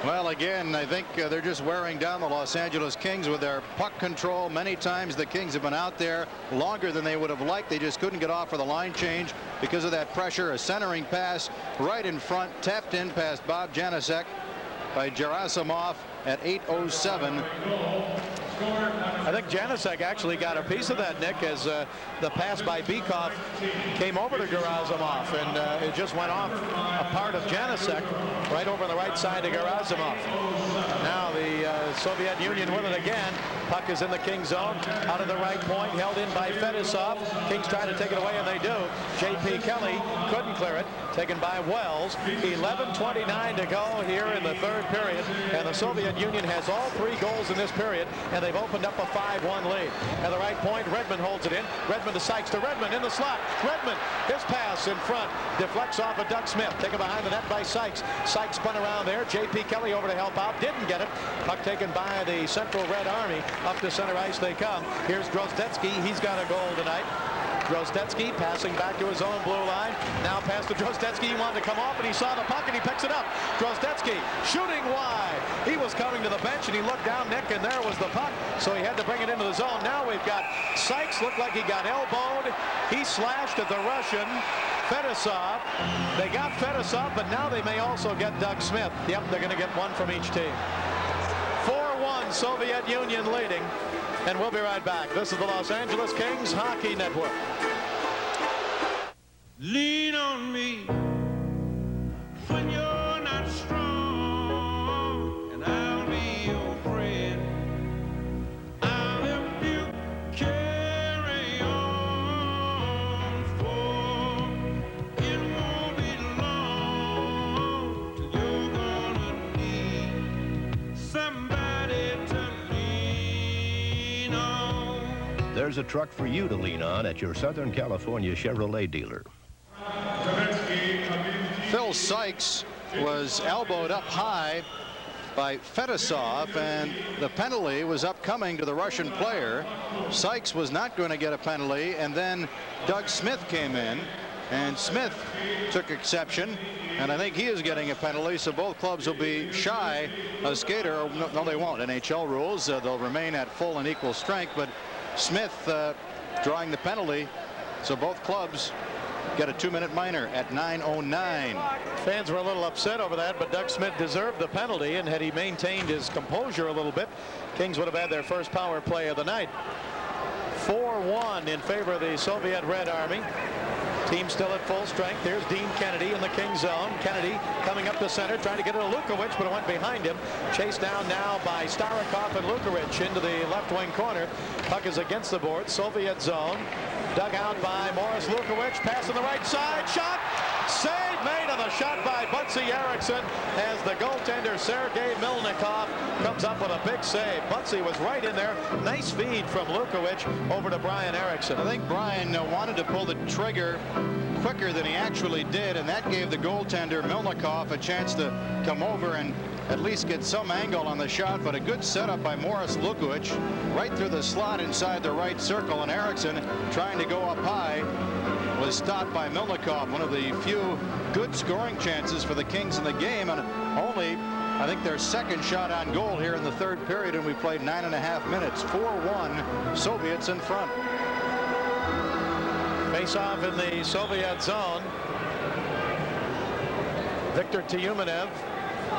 S2: Well, again, I think they're just wearing down the Los Angeles Kings with their puck control. Many times the Kings have been out there longer than they would have liked. They just couldn't get off for the line change because of that pressure. A centering pass right in front, tapped in past Bob Janicek by Gerasimov at 8:07.
S1: I think Janicek actually got a piece of that, Nick, as the pass by Bykov came over to Gerasimov, and it just went off a part of Janicek right over the right side to Gerasimov. Now the Soviet Union with it again. Puck is in the King zone, out of the right point, held in by Fedosov. Kings trying to take it away, and they do. J.P. Kelly couldn't clear it, taken by Wells. 11:29 to go here in the third period, and the Soviet Union has all 3 goals in this period, and they've opened up a 5-1 lead. At the right point, Redmond holds it in. Redmond to Sykes, to Redmond in the slot. Redmond, his pass in front, deflects off of Doug Smith, taken behind the net by Sykes. Sykes spun around there. J.P. Kelly over to help out, didn't get it. Puck taken by the Central Red Army. Up to center ice they come. Here's Drozdetsky. He's got a goal tonight. Drozdetsky passing back to his own blue line. Now pass to Drozdetsky. He wanted to come off, and he saw the puck, and he picks it up. Drozdetsky shooting wide. He was coming to the bench, and he looked down, Nick, and there was the puck. So he had to bring it into the zone. Now we've got Sykes. Looked like he got elbowed. He slashed at the Russian Fedosov. They got Fedosov, but now they may also get Doug Smith. Yep, they're going to get one from each team. 4-1, Soviet Union leading. And we'll be right back. This is the Los Angeles Kings Hockey Network.
S5: Lean on me when you're not strong, and I'll be your friend. I'll help you carry on, for it won't be long till you're gonna need somebody to lean on.
S9: There's a truck for you to lean on at your Southern California Chevrolet dealer.
S2: Phil Sykes was elbowed up high by Fedosov, and the penalty was upcoming to the Russian player. Sykes was not going to get a penalty, and then Doug Smith came in, and Smith took exception, and I think he is getting a penalty, so both clubs will be shy a skater. No, they won't. NHL rules, they'll remain at full and equal strength, but Smith drawing the penalty, so both clubs get a 2-minute minor at 9:09.
S1: Fans were a little upset over that, but Doug Smith deserved the penalty, and had he maintained his composure a little bit, Kings would have had their first power play of the night. 4-1 in favor of the Soviet Red Army. Team still at full strength. There's Dean Kennedy in the King zone. Kennedy coming up the center, trying to get it to Lukovic, but it went behind him. Chased down now by Starikov and Lukovic into the left wing corner. Puck is against the board. Soviet zone. Dug out by Morris Lukovic. Pass on the right side. Shot. Save made on the shot by Butsy Eriksson as the goaltender Sergei Milnikov comes up with a big save. Butsy was right in there. Nice feed from Lukovic over to Brian Eriksson.
S2: I think Brian wanted to pull the trigger quicker than he actually did, and that gave the goaltender Milnikov a chance to come over and at least get some angle on the shot, but a good setup by Morris Lukovic right through the slot inside the right circle, and Eriksson trying to go up high was stopped by Milnikov. One of the few good scoring chances for the Kings in the game, and only, I think, their second shot on goal here in the third period, and we played 9.5 minutes. 4-1, Soviets in front.
S1: Face off in the Soviet zone. Victor Tiumenev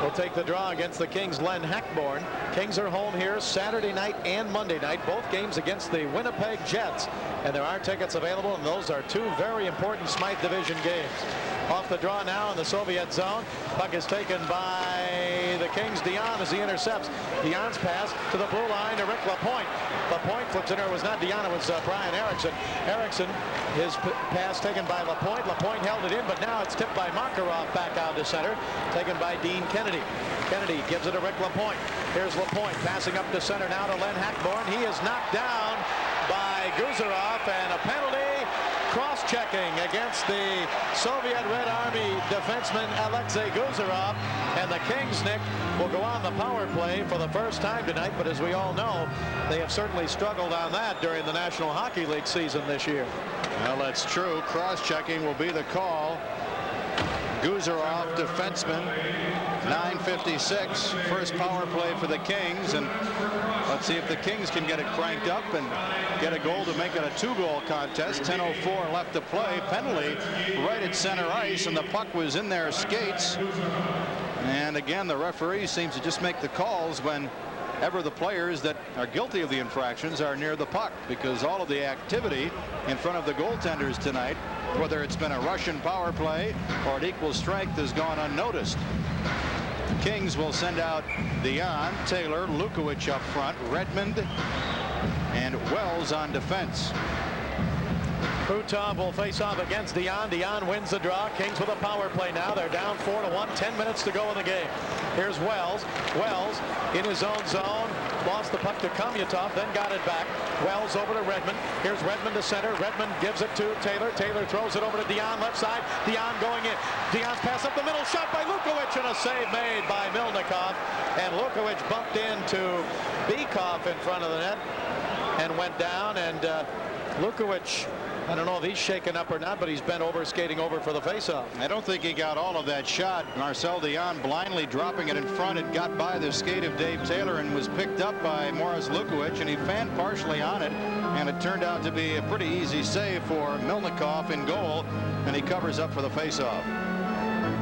S1: will take the draw against the Kings' Len Heckborn. Kings are home here Saturday night and Monday night, both games against the Winnipeg Jets. And there are tickets available, and those are two very important Smythe Division games. Off the draw now in the Soviet zone. Puck is taken by the Kings. Dion as he intercepts. Dion's pass to the blue line to Rick Lapointe. Lapointe flips in. It was not Dion, it was Brian Erickson. Erickson, his pass taken by Lapointe. Lapointe held it in, but now it's tipped by Makarov back out to center. Taken by Dean Kennedy. Kennedy gives it to Rick Lapointe. Here's Lapointe passing up to center now to Len Hackborn. He is knocked down by Guzerov, and a penalty. Cross-checking against the Soviet Red Army defenseman Alexei Guzerov, and the Kings, Nick, will go on the power play for the first time tonight, but as we all know, they have certainly struggled on that during the National Hockey League season this year.
S2: Well, that's true. Cross-checking will be the call. Guzerov, defenseman, 9:56, first power play for the Kings, and let's see if the Kings can get it cranked up and get a goal to make it a 2-goal contest. 10:04 left to play. Penalty right at center ice, and the puck was in their skates. And again, the referee seems to just make the calls whenever the players that are guilty of the infractions are near the puck, because all of the activity in front of the goaltenders tonight, whether it's been a Russian power play or at equal strength, has gone unnoticed. Kings will send out Dion, Taylor, Lukowich up front, Redmond, and Wells on defense.
S1: Krutov will face off against Dion. Dion wins the draw. Kings with a power play now. They're down 4-1. 10 minutes to go in the game. Here's Wells. Wells in his own zone. Lost the puck to Komyatov, then got it back. Wells over to Redmond. Here's Redmond to center. Redmond gives it to Taylor. Taylor throws it over to Dion, left side. Dion going in. Dion's pass up the middle. Shot by Lukowich, and a save made by Milnikov. And Lukowich bumped into Bykov in front of the net and went down. And Lukowich, I don't know if he's shaken up or not, but he's bent over, skating over for the faceoff.
S2: I don't think he got all of that shot. Marcel Dion blindly dropping it in front. It got by the skate of Dave Taylor and was picked up by Morris Lukowich, and he fanned partially on it, and it turned out to be a pretty easy save for Milnikov in goal, and he covers up for the faceoff.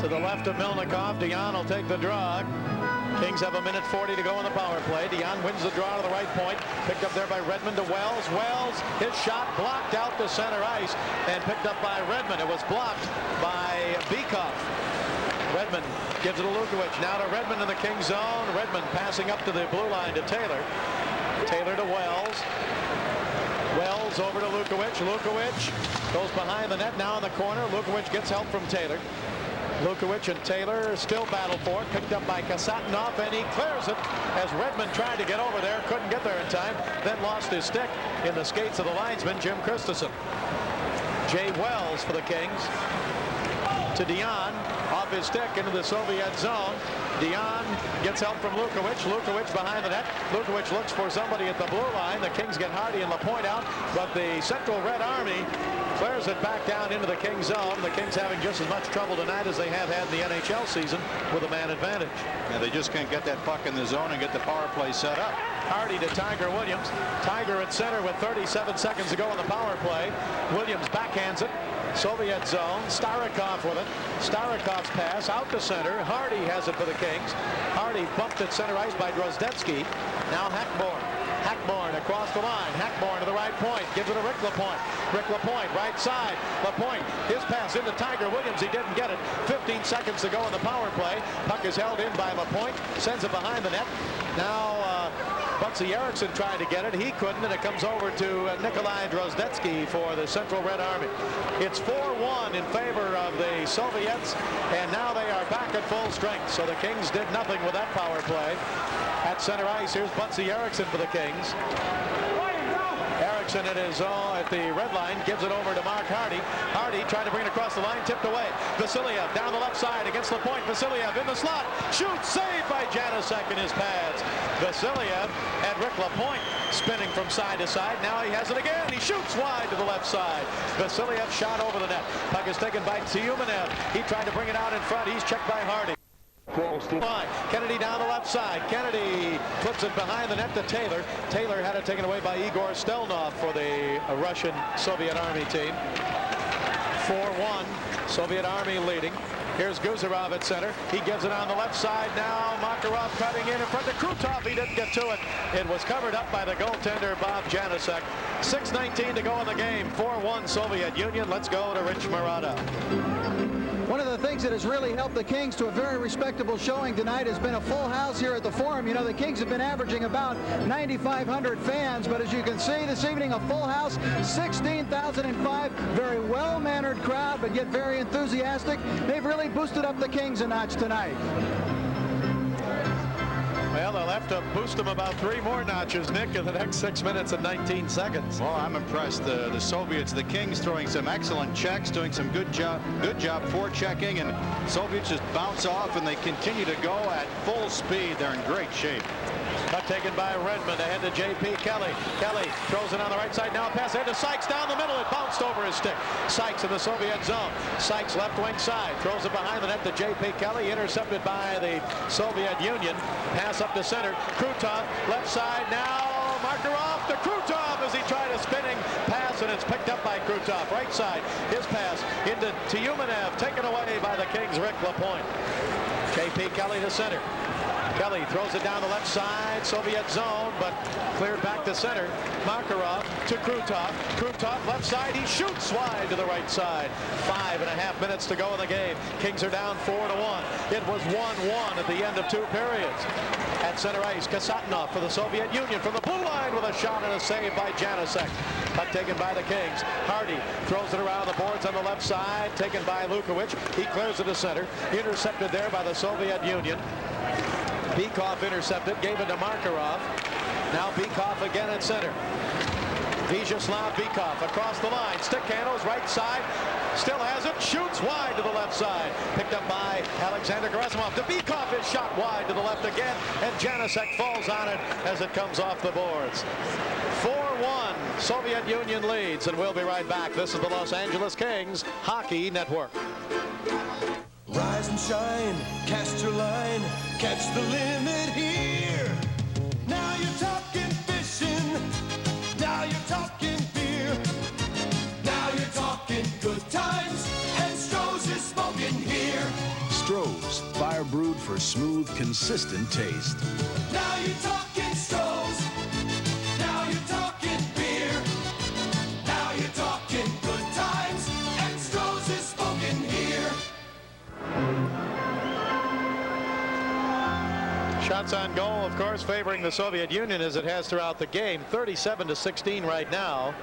S1: To the left of Milnikov, Dion will take the draw. Kings have 1:40 to go in the power play. Dion wins the draw to the right point. Picked up there by Redmond to Wells. Wells, his shot blocked out to center ice and picked up by Redmond. It was blocked by Bykov. Redmond gives it to Lukowich. Now to Redmond in the Kings zone. Redmond passing up to the blue line to Taylor. Taylor to Wells. Wells over to Lukowich. Lukowich goes behind the net now in the corner. Lukowich gets help from Taylor. Lukowich and Taylor still battle for it. Picked up by Kasatonov, and he clears it as Redmond tried to get over there. Couldn't get there in time. Then lost his stick in the skates of the linesman, Jim Christensen. Jay Wells for the Kings. To Dion. Off his stick into the Soviet zone. Dion gets help from Lukowich. Lukowich behind the net. Lukowich looks for somebody at the blue line. The Kings get Hardy and Lapointe out, but the Central Red Army clears it back down into the Kings zone. The Kings having just as much trouble tonight as they have had in the NHL season with a man advantage.
S2: Yeah, they just can't get that puck in the zone and get the power play set up.
S1: Hardy to Tiger Williams. Tiger at center with 37 seconds to go in the power play. Williams backhands it. Soviet zone. Starikov with it. Starikov's pass out to center. Hardy has it for the Kings. Hardy bumped at center ice by Drozdetsky. Now Hackborn. Hackborn across the line. Hackborn to the right point. Gives it to Rick Lapointe. Rick Lapointe, right side. Lapointe, his pass into Tiger Williams. He didn't get it. 15 seconds to go in the power play. Puck is held in by Lapointe. Sends it behind the net. Now Butsy Erickson tried to get it. He couldn't, and it comes over to Nikolai Drozdetsky for the Central Red Army. It's 4-1 in favor of the Soviets, and now they are back at full strength. So the Kings did nothing with that power play. At center ice, here's Butsy Erickson for the Kings. Erickson at his at the red line gives it over to Mark Hardy. Hardy trying to bring it across the line, tipped away. Vasiliev down the left side against Lapointe. Vasiliev in the slot. Shoots, saved by Janusek in his pads. Vasiliev and Rick Lapointe spinning from side to side. Now he has it again. He shoots wide to the left side. Vasiliev shot over the net. Puck is taken by Tiumenev. He tried to bring it out in front. He's checked by Hardy. Kennedy down the left side. Kennedy flips it behind the net to Taylor. Taylor had it taken away by Igor Stelnov for the Russian Soviet Army team. 4-1, Soviet Army leading. Here's Guzarov at center. He gives it on the left side now. Makarov cutting in front of Krutov. He didn't get to it. It was covered up by the goaltender, Bob Janasek. 6:19 to go in the game. 4-1 Soviet Union. Let's go to Rich Marotta.
S3: One of the things that has really helped the Kings to a very respectable showing tonight has been a full house here at the Forum. You know, the Kings have been averaging about 9,500 fans, but as you can see this evening, a full house, 16,005. Very well-mannered crowd, but yet very enthusiastic. They've really boosted up the Kings a notch tonight.
S1: Well, they'll have to boost them about 3 more notches, Nick, in the next 6 minutes and 19 seconds.
S2: Well, I'm impressed. The Soviets, the Kings, throwing some excellent checks, doing some good job forechecking, and Soviets just bounce off and they continue to go at full speed. They're in great shape.
S1: Puck taken by Redmond ahead to J.P. Kelly. Kelly throws it on the right side. Now a pass ahead to Sykes down the middle. It bounced over his stick. Sykes in the Soviet zone. Sykes left wing side. Throws it behind the net to J.P. Kelly. Intercepted by the Soviet Union. Pass up to center. Krutov left side now. Makarov to Krutov as he tried a spinning pass, and it's picked up by Krutov. Right side. His pass into Tyumenev. Taken away by the Kings' Rick Lapointe. J.P. Kelly to center. Kelly throws it down the left side, Soviet zone, but cleared back to center. Makarov to Krutov. Krutov left side, he shoots wide to the right side. 5.5 minutes to go in the game. Kings are down 4-1. It was 1-1 at the end of 2 periods. At center ice, Kasatnov for the Soviet Union from the blue line with a shot and a save by Janasek. Puck taken by the Kings. Hardy throws it around the boards on the left side, taken by Lukovic. He clears it to center. Intercepted there by the Soviet Union. Bykov intercepted, gave it to Makarov. Now Bykov again at center. Vyacheslav Bykov across the line. Stick handles right side. Still has it. Shoots wide to the left side. Picked up by Alexander Gerasimov. To Bykov is shot wide to the left again. And Janasek falls on it as it comes off the boards. 4-1. Soviet Union leads. And we'll be right back. This is the Los Angeles Kings Hockey Network.
S5: Rise and shine, cast your line, catch the limit here. Now you're talking fishing, now you're talking beer, now you're talking good times, and Stroh's is smoking here.
S10: Stroh's, fire brewed for smooth, consistent taste.
S5: Now you're talking Stroh's, now you're talking beer, now you're talking good times, and Stroh's is smoking here.
S1: Shots on goal, of course, favoring the Soviet Union as it has throughout the game. 37-16 right now.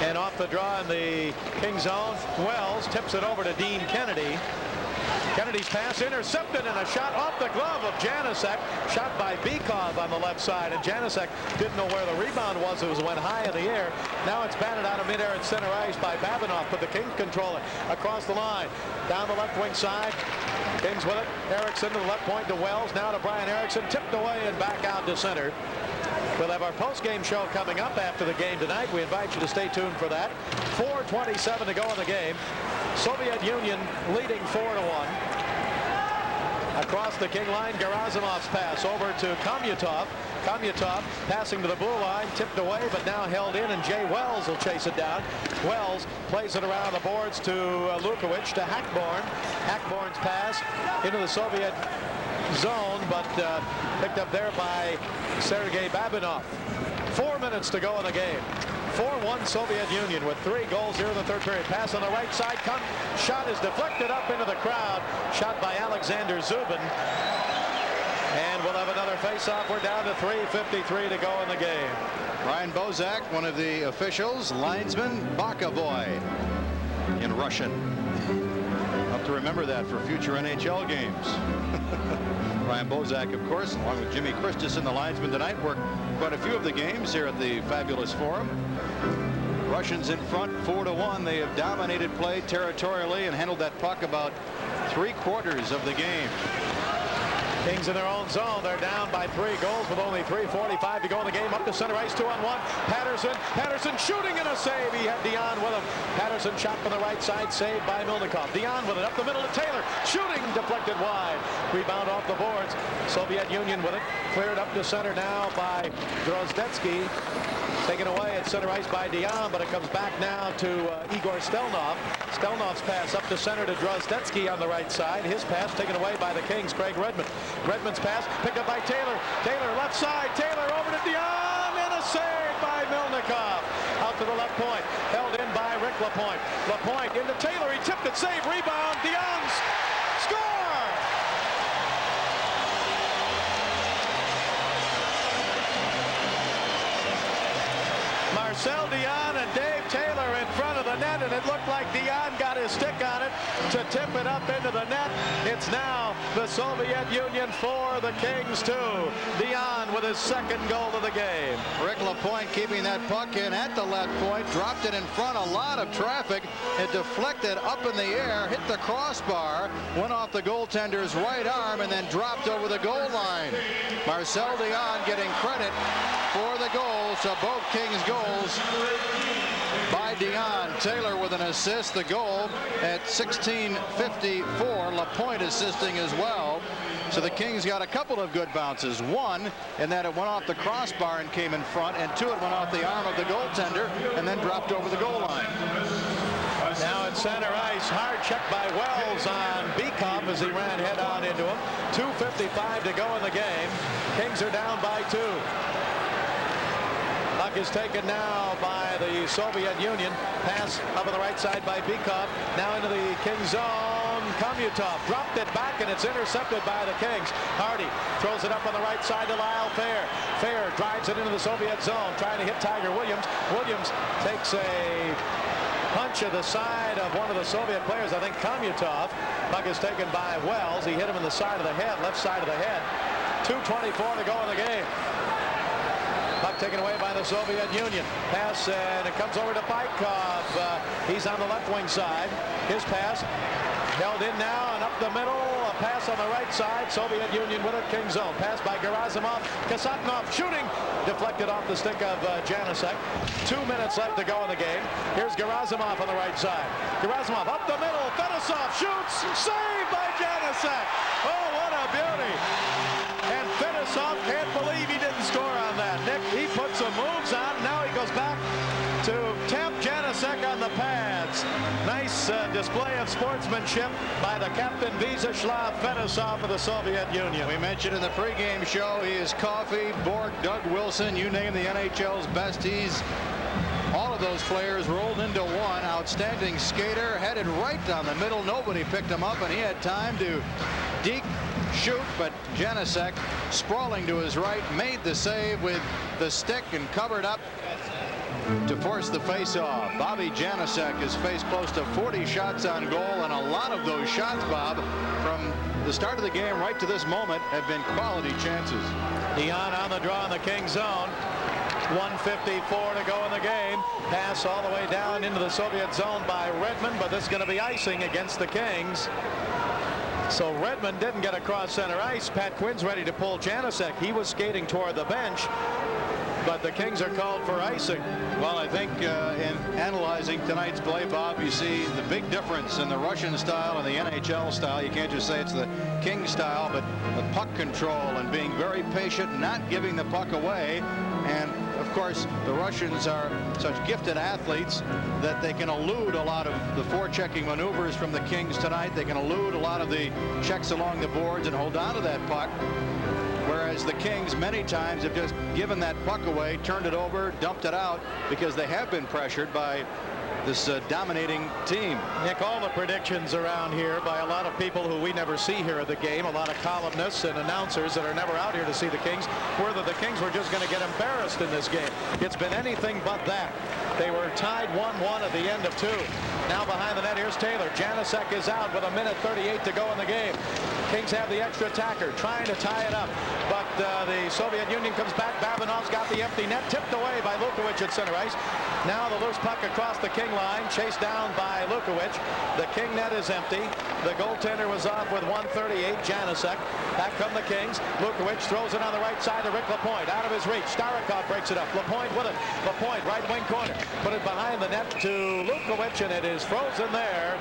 S1: And off the draw in the King zone, Wells tips it over to Dean Kennedy. Kennedy's pass intercepted and a shot off the glove of Janasek. Shot by Bykov on the left side, and Janasek didn't know where the rebound was. It went high in the air. Now it's batted out of midair at center ice by Babinov, but the Kings control it across the line. Down the left wing side. Kings with it. Erickson to the left point to Wells. Now to Brian Erickson. Tipped away and back out to center. We'll have our post-game show coming up after the game tonight. We invite you to stay tuned for that. 4:27 to go in the game. Soviet Union leading 4-1. Across the King line, Gerasimov's pass over to Komyatov. Komyatov passing to the blue line, tipped away, but now held in, and Jay Wells will chase it down. Wells plays it around the boards to Lukovic, to Hackborn. Hackborn's pass into the Soviet zone, but picked up there by Sergei Babinov. 4 minutes to go in the game. 4-1 Soviet Union with 3 goals here in the third period. Pass on the right side. Shot is deflected up into the crowd. Shot by Alexander Zubin. And we'll have another face-off. We're down to 3:53 to go in the game.
S2: Ryan Bozak, one of the officials, linesman Bakavoy in Russian. Have to remember that for future NHL games. Ryan Bozak, of course, along with Jimmy Christensen, the linesman tonight, worked quite a few of the games here at the fabulous Forum. Russians in front 4-1. They have dominated play territorially and handled that puck about 3/4 of the game.
S1: Kings in their own zone. They're down by 3 goals with only 3:45 to go in the game. Up to center ice, 2-on-1. Patterson shooting and a save. He had Dion with him. Patterson shot from the right side, saved by Milnikov. Dion with it up the middle to Taylor. Shooting deflected wide. Rebound off the boards. Soviet Union with it. Cleared up to center now by Drozdetsky. Taken away at center ice by Dion, but it comes back now to Igor Stelnov. Stelnov's pass up to center to Drozdetsky on the right side. His pass taken away by the Kings, Craig Redmond. Redmond's pass picked up by Taylor. Taylor left side. Taylor over to Dion, and a save by Milnikov. Out to the left point. Held in by Rick Lapointe. Lapointe into Taylor. He tipped it. Save. Rebound. Dion's score. Marcel Dion and Dave Taylor in front of the net, and it looked like Dion got his stick on it to tip it up into the net. It's now the Soviet Union 4, the Kings 2. Dion with his second goal of the game.
S2: Rick Lapointe keeping that puck in at the left point, dropped it in front, a lot of traffic. It deflected up in the air, hit the crossbar, went off the goaltender's right arm, and then dropped over the goal line. Marcel Dion getting credit for the goal, so both Kings goals by Dion. Taylor with an assist, the goal at 16:54. Lapointe assisting as well. So the Kings got a couple of good bounces. One, in that it went off the crossbar and came in front, and two, it went off the arm of the goaltender and then dropped over the goal line.
S1: Now at center ice, hard check by Wells on Beekhoff as he ran head on into him. 2:55 to go in the game. Kings are down by 2. Puck is taken now by the Soviet Union. Pass up on the right side by Beekhoff. Now into the Kings zone. Komutov dropped it back, and it's intercepted by the Kings. Hardy throws it up on the right side to Lyle Fair. Fair drives it into the Soviet zone, trying to hit Tiger Williams. Williams takes a punch of the side of one of the Soviet players, I think Komutov. Puck is taken by Wells. He hit him in the side of the head, left side of the head. 2:24 to go in the game. Puck taken away by the Soviet Union. Pass, and it comes over to Beekhoff. He's on the left wing side. His pass held in now and up the middle. A pass on the right side. Soviet Union with it. King zone. Pass by Gerasimov. Kasatnov shooting. Deflected off the stick of Janusek. 2 minutes left to go in the game. Here's Gerasimov on the right side. Gerasimov up the middle. Fedosov shoots. Saved by Janusek. Oh, what a beauty. And Fedosov can't believe he didn't score on that. Nick, he put some moves on. Now he goes back to tap Janusek on the pads. Nice display of sportsmanship by the captain, Vyacheslav Fedosov of the Soviet Union.
S2: We mentioned in the pregame show, he is Coffey, Bork, Doug Wilson, you name the NHL's best. He's all of those players rolled into one. Outstanding skater, headed right down the middle. Nobody picked him up, and he had time to deke, shoot, but Janusek, sprawling to his right, made the save with the stick and covered up to force the face-off. Bobby Janusek has faced close to 40 shots on goal, and a lot of those shots, Bob, from the start of the game right to this moment, have been quality chances.
S1: Dion on the draw in the King zone. 1:54 to go in the game. Pass all the way down into the Soviet zone by Redmond, but this is going to be icing against the Kings. So Redmond didn't get across center ice. Pat Quinn's ready to pull Janusek. He was skating toward the bench, but the Kings are called for icing.
S2: Well, I think in analyzing tonight's play, Bob, you see the big difference in the Russian style and the NHL style. You can't just say it's the King style, but the puck control and being very patient, not giving the puck away. And of course, the Russians are such gifted athletes that they can elude a lot of the forechecking maneuvers from the Kings tonight. They can elude a lot of the checks along the boards and hold on to that puck. Whereas the Kings many times have just given that puck away, turned it over, dumped it out, because they have been pressured by this dominating team.
S1: Nick, all the predictions around here by a lot of people who we never see here at the game, a lot of columnists and announcers that are never out here to see the Kings, were that the Kings were just going to get embarrassed in this game. It's been anything but that. They were tied 1-1 at the end of 2. Now behind the net, here's Taylor. Janusek is out with 1:38 to go in the game. Kings have the extra attacker trying to tie it up, but the Soviet Union comes back. Babinov's got the empty net, tipped away by Lukovic at center ice. Now the loose puck across the King line, chased down by Lukowich. The King net is empty. The goaltender was off with 138, Janusek. Back come the Kings. Lukowich throws it on the right side to Rick Lapointe. Out of his reach. Starikov breaks it up. Lapointe with it. Lapointe, right wing corner. Put it behind the net to Lukowich, and it is frozen there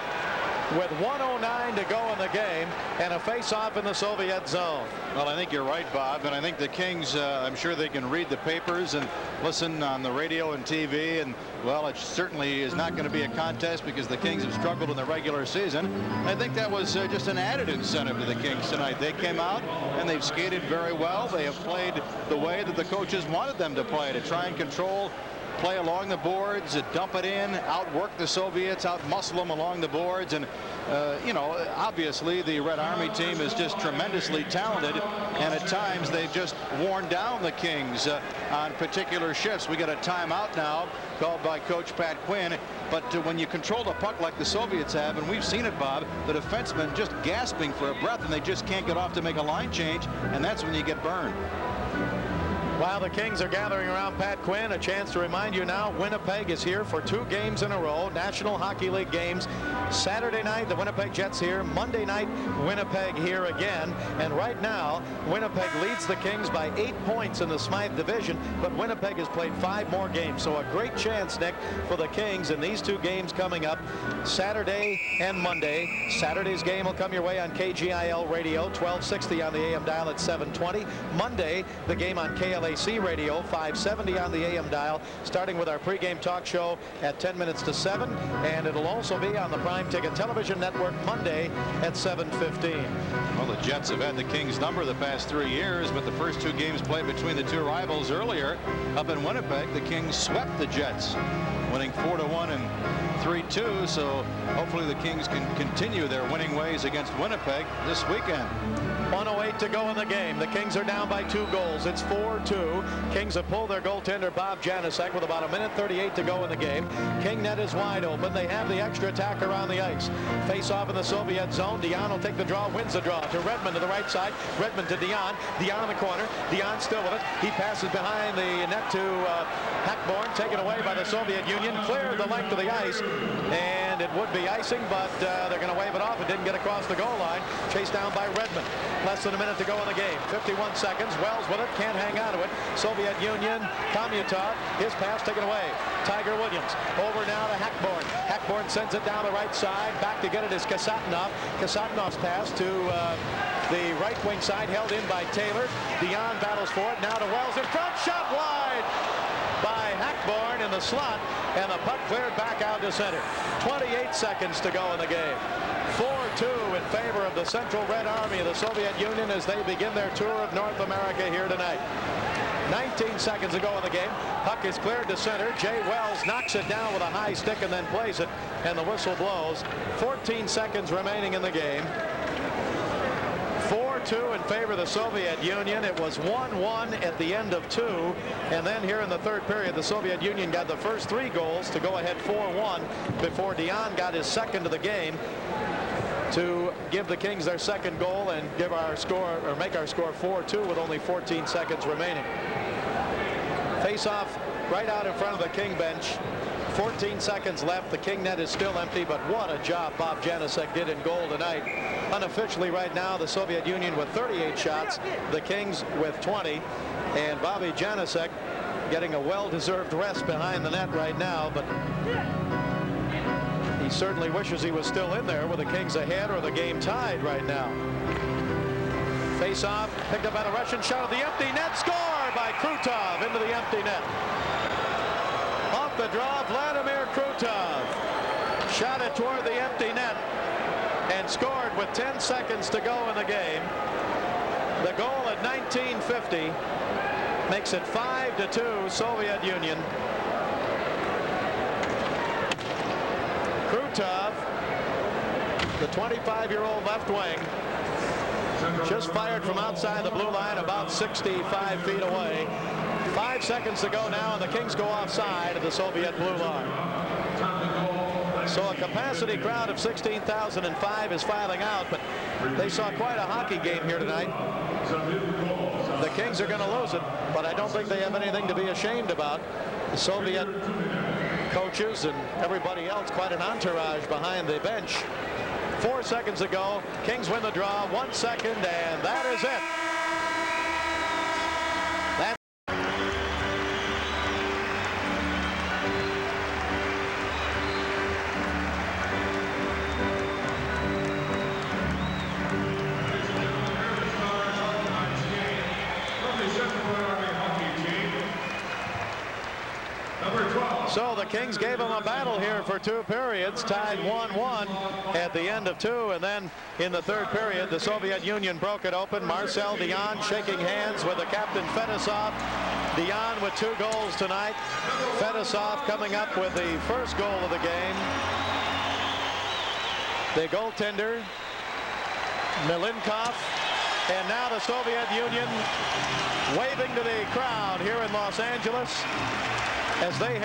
S1: with 1:09 to go in the game, and a face-off in the Soviet zone.
S2: Well, I think you're right, Bob, and I think the Kings, I'm sure they can read the papers and listen on the radio and TV, and, well, it certainly is not going to be a contest because the Kings have struggled in the regular season. I think that was just an added incentive to the Kings tonight. They came out, and they've skated very well. They have played the way that the coaches wanted them to play, to try and control play along the boards, dump it in, outwork the Soviets, outmuscle them along the boards. And, you know, obviously the Red Army team is just tremendously talented, and at times they've just worn down the Kings on particular shifts. We got a timeout now called by Coach Pat Quinn. But when you control the puck like the Soviets have, and we've seen it, Bob, the defensemen just gasping for a breath, and they just can't get off to make a line change, and that's when you get burned.
S1: While the Kings are gathering around Pat Quinn, a chance to remind you now, Winnipeg is here for 2 games in a row, National Hockey League games. Saturday night, the Winnipeg Jets here. Monday night, Winnipeg here again. And right now, Winnipeg leads the Kings by 8 points in the Smythe division, but Winnipeg has played 5 more games. So a great chance, Nick, for the Kings in these 2 games coming up, Saturday and Monday. Saturday's game will come your way on KGIL Radio, 1260 on the AM dial at 720. Monday, the game on KLAC Radio, 570 on the AM dial, starting with our pregame talk show at 10 minutes to 7, and it'll also be on the Prime Ticket Television Network Monday at 7:15.
S2: Well, the Jets have had the Kings number the past 3 years, but the first 2 games played between the 2 rivals earlier up in Winnipeg, the Kings swept the Jets, winning 4-1 and 3-2. So hopefully the Kings can continue their winning ways against Winnipeg this weekend.
S1: 1:08 to go in the game. The Kings are down by 2 goals. It's 4-2. Kings have pulled their goaltender Bob Janusek with about 1:38 to go in the game. King net is wide open. They have the extra attack around the ice. Face off in the Soviet zone. Dion will take the draw, wins the draw to Redmond to the right side. Redmond to Dion. Dion in the corner. Dion still with it. He passes behind the net to Hackborn, taken away by the Soviet Union. Cleared the length of the ice, and it would be icing, but they're going to wave it off. It didn't get across the goal line. Chased down by Redmond. Less than a minute to go in the game. 51 seconds. Wells with it. Can't hang on to it. Soviet Union. Komutar. His pass taken away. Tiger Williams. Over now to Hackborn. Hackborn sends it down the right side. Back to get it is Kasatonov. Kasatonov's pass to the right wing side. Held in by Taylor. Dion battles for it. Now to Wells in front. Shot wide by Hackborn in the slot. And the puck cleared back out to center. 28 seconds to go in the game. 4-2 in favor of the Central Red Army of the Soviet Union as they begin their tour of North America here tonight. 19 seconds to go in the game. Puck is cleared to center. Jay Wells knocks it down with a high stick and then plays it, and the whistle blows. 14 seconds remaining in the game. 4-2 in favor of the Soviet Union. It was 1-1 at the end of 2, and then here in the third period, the Soviet Union got the first 3 goals to go ahead 4-1 before Dion got his second of the game to give the Kings their second goal and give our score, or make our score 4-2 with only 14 seconds remaining. Face-off right out in front of the King bench. 14 seconds left. The King net is still empty, but what a job Bob Janusek did in goal tonight. Unofficially right now, the Soviet Union with 38 shots, the Kings with 20, and Bobby Janusek getting a well-deserved rest behind the net right now, but he certainly wishes he was still in there with the Kings ahead or the game tied right now. Face-off, picked up by the Russian, shot at the empty net, score by Krutov into the empty net. Off the draw, Vladimir Krutov shot it toward the empty net and scored with 10 seconds to go in the game. The goal at 19:50 makes it 5-2 Soviet Union. Krutov, the 25-year-old left wing, just fired from outside the blue line about 65 feet away. 5 seconds to go now, and the Kings go offside of the Soviet blue line. So a capacity crowd of 16,005 is filing out, but they saw quite a hockey game here tonight. The Kings are going to lose it, but I don't think they have anything to be ashamed about. The Soviet coaches and everybody else, quite an entourage behind the bench. 4 seconds ago, Kings win the draw, 1 second, and that is it. So the Kings gave them a battle here for 2 periods, tied 1-1 at the end of 2, and then in the 3rd period, the Soviet Union broke it open. Marcel Dion shaking hands with the captain Fetisov. Dion with 2 goals tonight. Fetisov coming up with the first goal of the game. The goaltender, Milinkov, and now the Soviet Union waving to the crowd here in Los Angeles as they